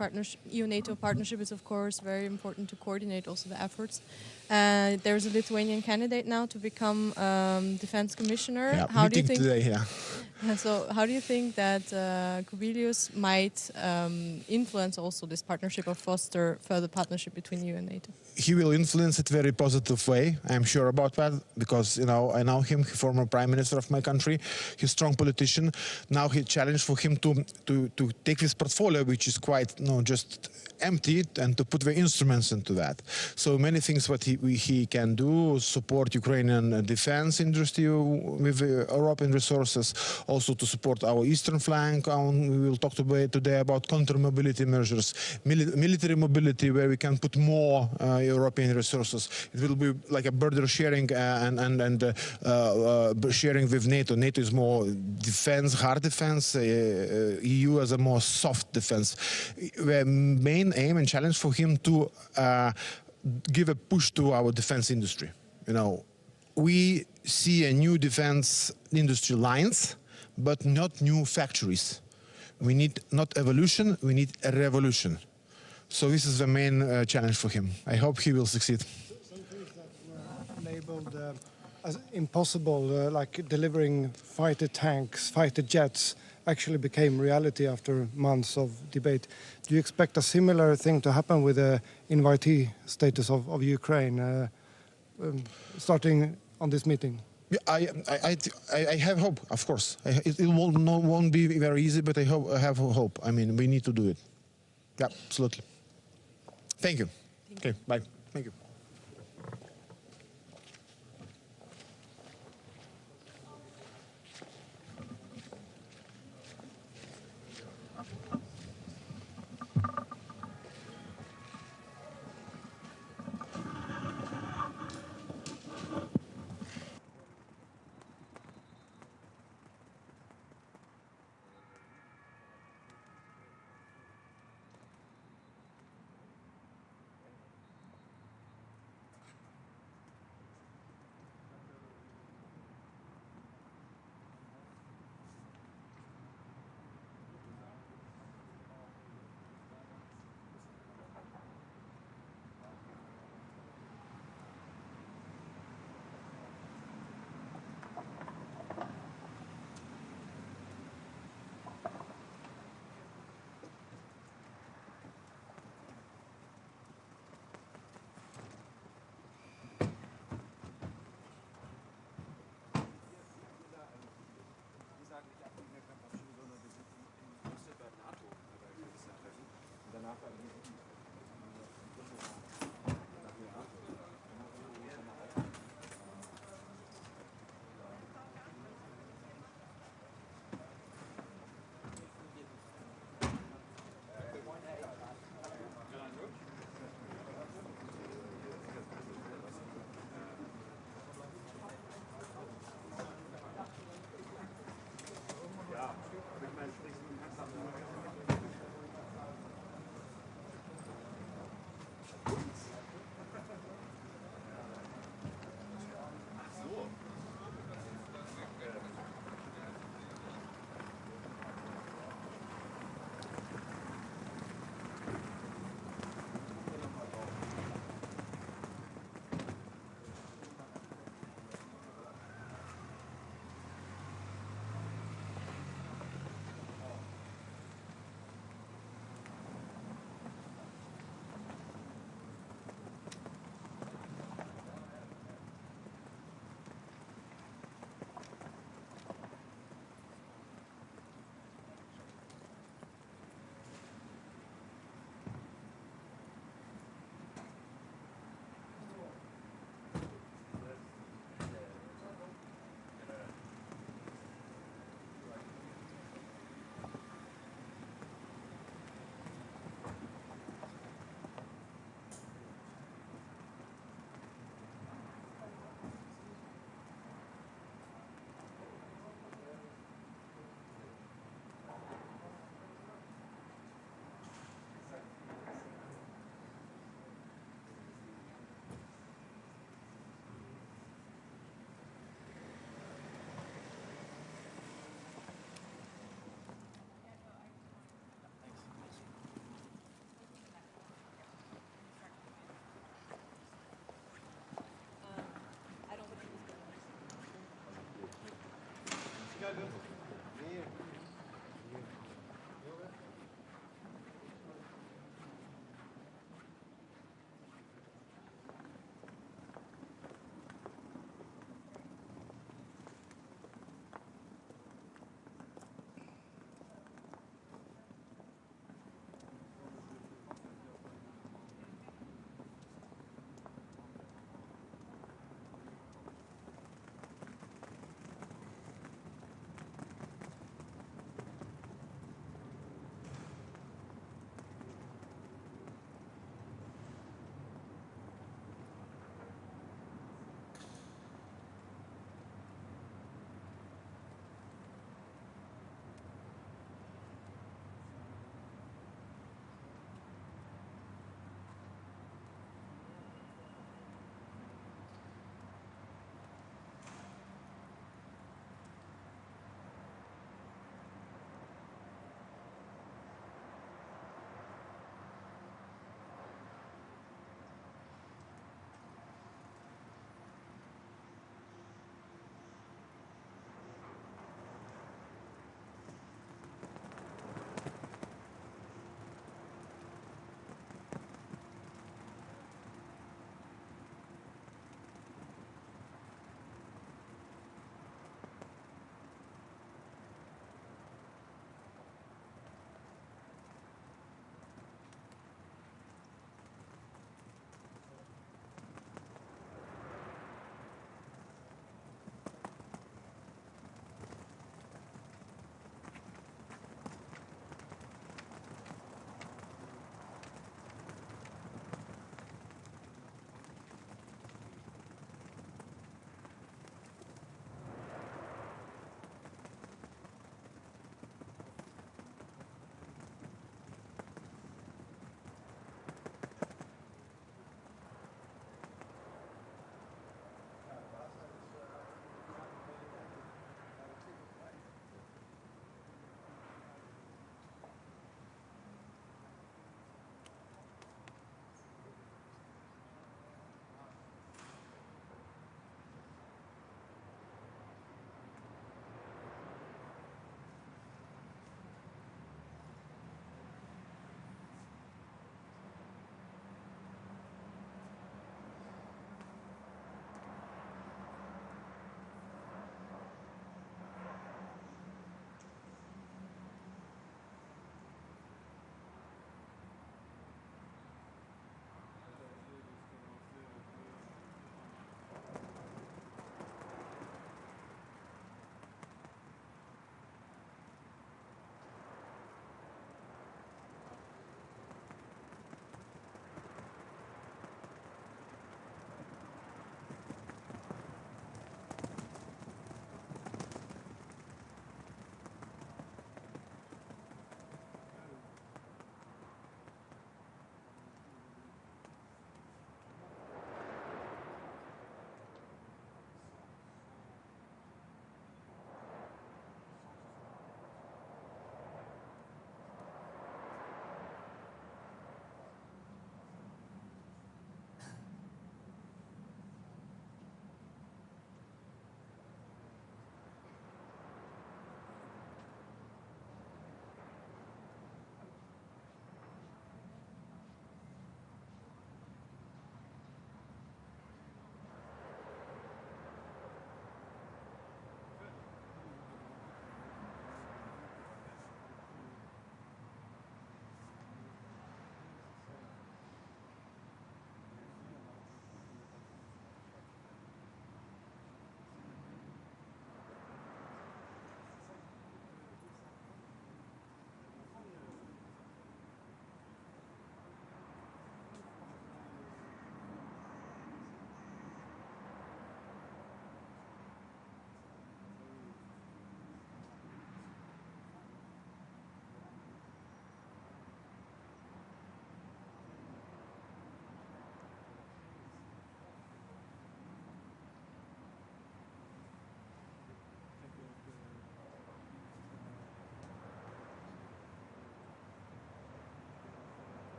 Speaker 4: partnership is of course very important to coordinate also the efforts. There's a Lithuanian candidate now to become defense commissioner.
Speaker 21: Yeah,
Speaker 4: how do you think
Speaker 21: today, yeah.
Speaker 4: So how do you think that Kubilius might influence also this partnership or foster further partnership between you and NATO?
Speaker 21: He will influence it very positive way. I'm sure about that, because I know him, former prime minister of my country. He's a strong politician. Now he challenged for him to take this portfolio, which is quite just empty, and to put the instruments into that. So many things what he can do: support Ukrainian defense industry with European resources, also to support our eastern flank. We will talk today about counter-mobility measures, military mobility, where we can put more European resources. It will be like a border sharing and sharing with NATO. NATO is more defense, hard defense. EU as a more soft defense. The main aim and challenge for him to give a push to our defense industry. We see a new defense industry lines, but not new factories. We need not evolution, we need a revolution. So this is the main challenge for him. I hope he will succeed.
Speaker 3: Some things that were labeled as impossible, like delivering fighter tanks, fighter jets, actually became reality after months of debate. Do you expect a similar thing to happen with the invitee status of Ukraine, starting on this meeting?
Speaker 21: Yeah, I have hope, of course. It won't be very easy, but I have hope. I mean, we need to do it. Yeah, absolutely. Thank you. Okay, bye. Thank you.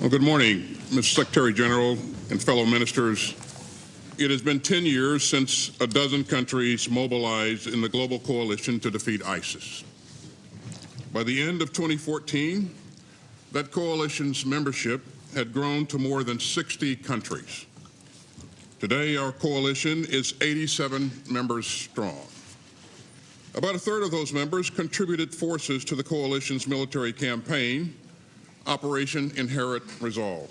Speaker 6: Well, good morning, Mr. Secretary-General and fellow ministers. It has been 10 years since a dozen countries mobilized in the global coalition to defeat ISIS. By the end of 2014, that coalition's membership had grown to more than 60 countries. Today, our coalition is 87 members strong. About a third of those members contributed forces to the coalition's military campaign, Operation Inherent Resolve.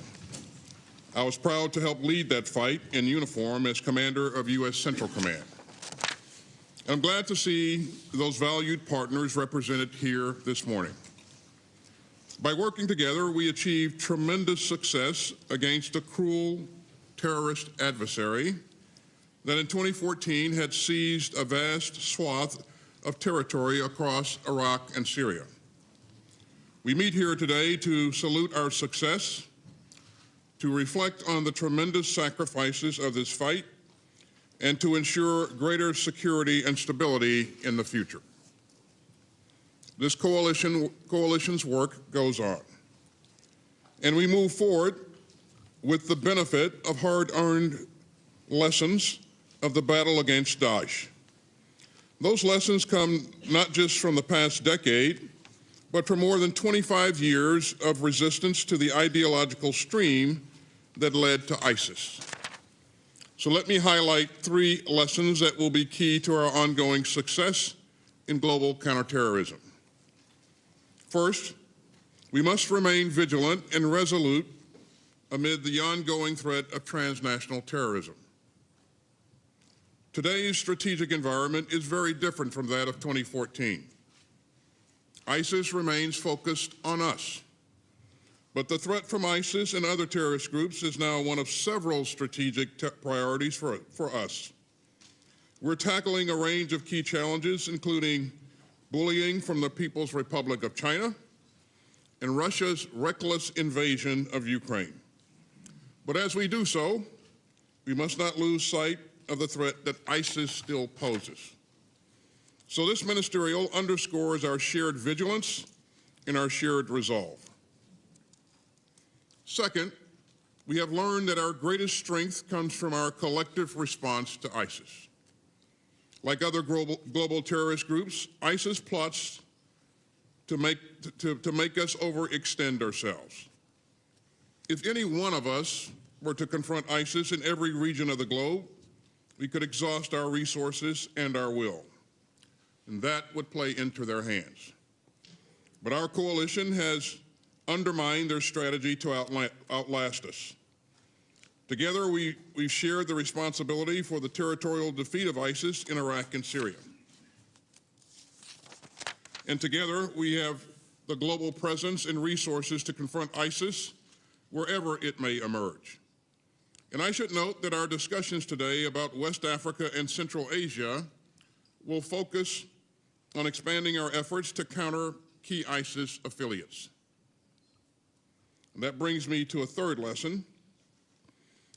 Speaker 6: I was proud to help lead that fight in uniform as commander of U.S. Central Command. I'm glad to see those valued partners represented here this morning. By working together, we achieved tremendous success against a cruel terrorist adversary that in 2014 had seized a vast swath of territory across Iraq and Syria. We meet here today to salute our success, to reflect on the tremendous sacrifices of this fight, and to ensure greater security and stability in the future. This coalition's work goes on, and we move forward with the benefit of hard-earned lessons of the battle against Daesh. Those lessons come not just from the past decade, but from more than 25 years of resistance to the ideological stream that led to ISIS. So let me highlight 3 lessons that will be key to our ongoing success in global counterterrorism. First, we must remain vigilant and resolute amid the ongoing threat of transnational terrorism. Today's strategic environment is very different from that of 2014. ISIS remains focused on us, but the threat from ISIS and other terrorist groups is now one of several strategic priorities for us. We're tackling a range of key challenges, including bullying from the People's Republic of China and Russia's reckless invasion of Ukraine. But as we do so, we must not lose sight of the threat that ISIS still poses. So this ministerial underscores our shared vigilance and our shared resolve. Second, we have learned that our greatest strength comes from our collective response to ISIS. Like other global terrorist groups, ISIS plots to make us overextend ourselves. If any one of us were to confront ISIS in every region of the globe, we could exhaust our resources and our will, and that would play into their hands. But our coalition has undermined their strategy to outlast us. Together, we've shared the responsibility for the territorial defeat of ISIS in Iraq and Syria. And together, we have the global presence and resources to confront ISIS wherever it may emerge. And I should note that our discussions today about West Africa and Central Asia will focus on expanding our efforts to counter key ISIS affiliates. And that brings me to a third lesson,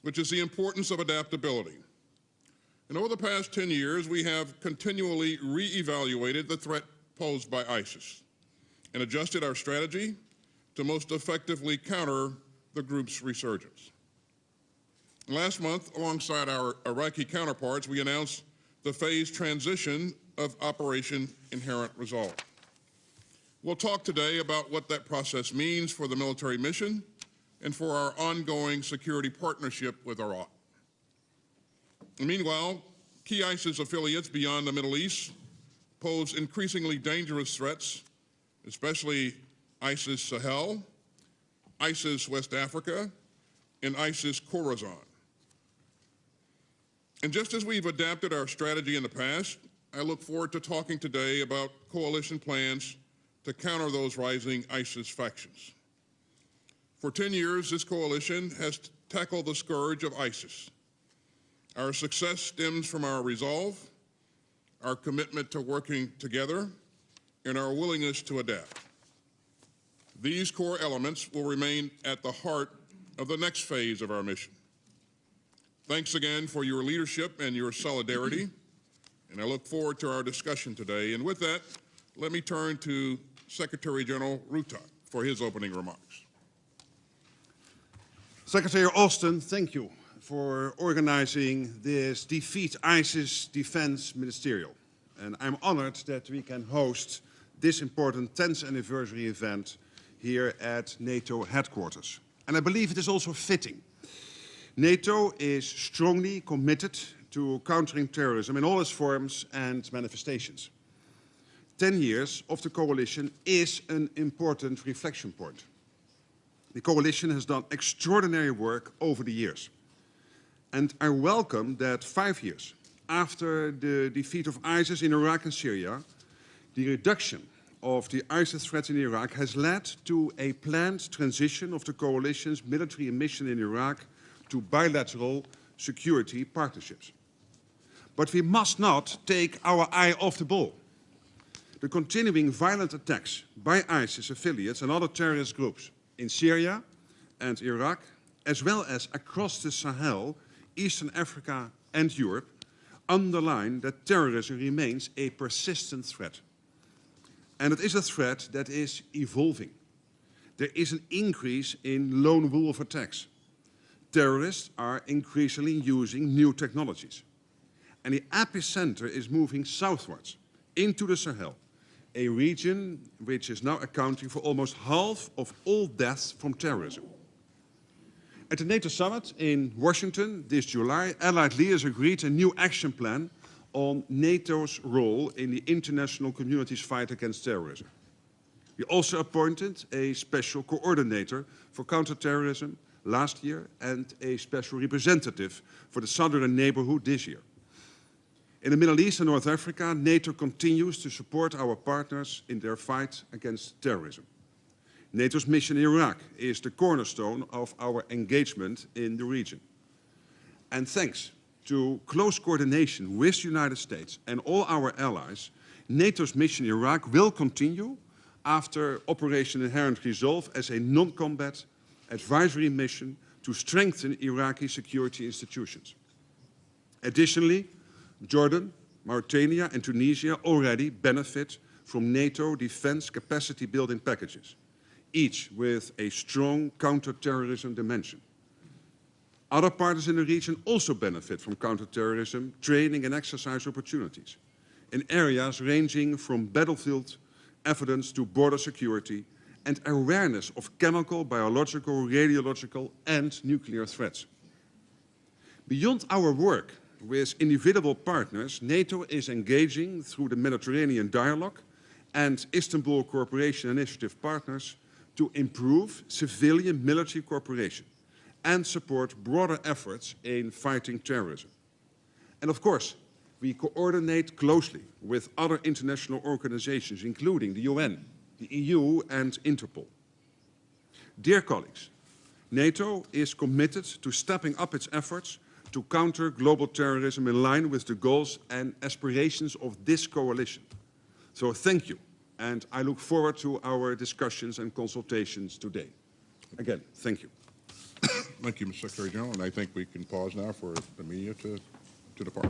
Speaker 6: which is the importance of adaptability. And over the past 10 years, we have continually re-evaluated the threat posed by ISIS and adjusted our strategy to most effectively counter the group's resurgence. Last month, alongside our Iraqi counterparts, we announced the phased transition of Operation Inherent Resolve. We'll talk today about what that process means for the military mission and for our ongoing security partnership with Iraq. And meanwhile, key ISIS affiliates beyond the Middle East pose increasingly dangerous threats, especially ISIS Sahel, ISIS West Africa, and ISIS Khorasan. And just as we've adapted our strategy in the past, I look forward to talking today about coalition plans to counter those rising ISIS factions. For 10 years, this coalition has tackled the scourge of ISIS. Our success stems from our resolve, our commitment to working together, and our willingness to adapt. These core elements will remain at the heart of the next phase of our mission. Thanks again for your leadership and your solidarity, and I look forward to our discussion today. And with that, let me turn to Secretary-General Rutte for his opening remarks.
Speaker 1: Secretary Austin, thank you for organizing this Defeat ISIS Defense Ministerial. And I'm honored that we can host this important 10th anniversary event here at NATO headquarters. And I believe it is also fitting. NATO is strongly committed to countering terrorism in all its forms and manifestations. 10 years of the coalition is an important reflection point. The coalition has done extraordinary work over the years. And I welcome that 5 years after the defeat of ISIS in Iraq and Syria, the reduction of the ISIS threat in Iraq has led to a planned transition of the coalition's military mission in Iraq to bilateral security partnerships. But we must not take our eye off the ball. The continuing violent attacks by ISIS affiliates and other terrorist groups in Syria and Iraq, as well as across the Sahel, Eastern Africa and Europe, underline that terrorism remains a persistent threat. And it is a threat that is evolving. There is an increase in lone wolf attacks. Terrorists are increasingly using new technologies. And the epicenter is moving southwards into the Sahel, a region which is now accounting for almost half of all deaths from terrorism. At the NATO summit in Washington this July, allied leaders agreed a new action plan on NATO's role in the international community's fight against terrorism. We also appointed a special coordinator for counterterrorism last year and a special representative for the southern neighborhood this year. In the Middle East and North Africa, NATO continues to support our partners in their fight against terrorism. NATO's mission in Iraq is the cornerstone of our engagement in the region. And thanks to close coordination with the United States and all our allies, NATO's mission in Iraq will continue after Operation Inherent Resolve as a non-combat advisory mission to strengthen Iraqi security institutions. Additionally, Jordan, Mauritania and Tunisia already benefit from NATO defense capacity building packages, each with a strong counter-terrorism dimension. Other partners in the region also benefit from counter-terrorism training and exercise opportunities in areas ranging from battlefield evidence to border security and awareness of chemical, biological, radiological and nuclear threats. Beyond our work with individual partners, NATO is engaging through the Mediterranean Dialogue and Istanbul Cooperation Initiative partners to improve civilian military cooperation and support broader efforts in fighting terrorism. And of course, we coordinate closely with other international organizations, including the UN, the EU and Interpol. Dear colleagues, NATO is committed to stepping up its efforts to counter global terrorism in line with the goals and aspirations of this coalition. So thank you, and I look forward to our discussions and consultations today. Again, thank you.
Speaker 6: Thank you, Mr. Secretary General, and I think we can pause now for the media to depart.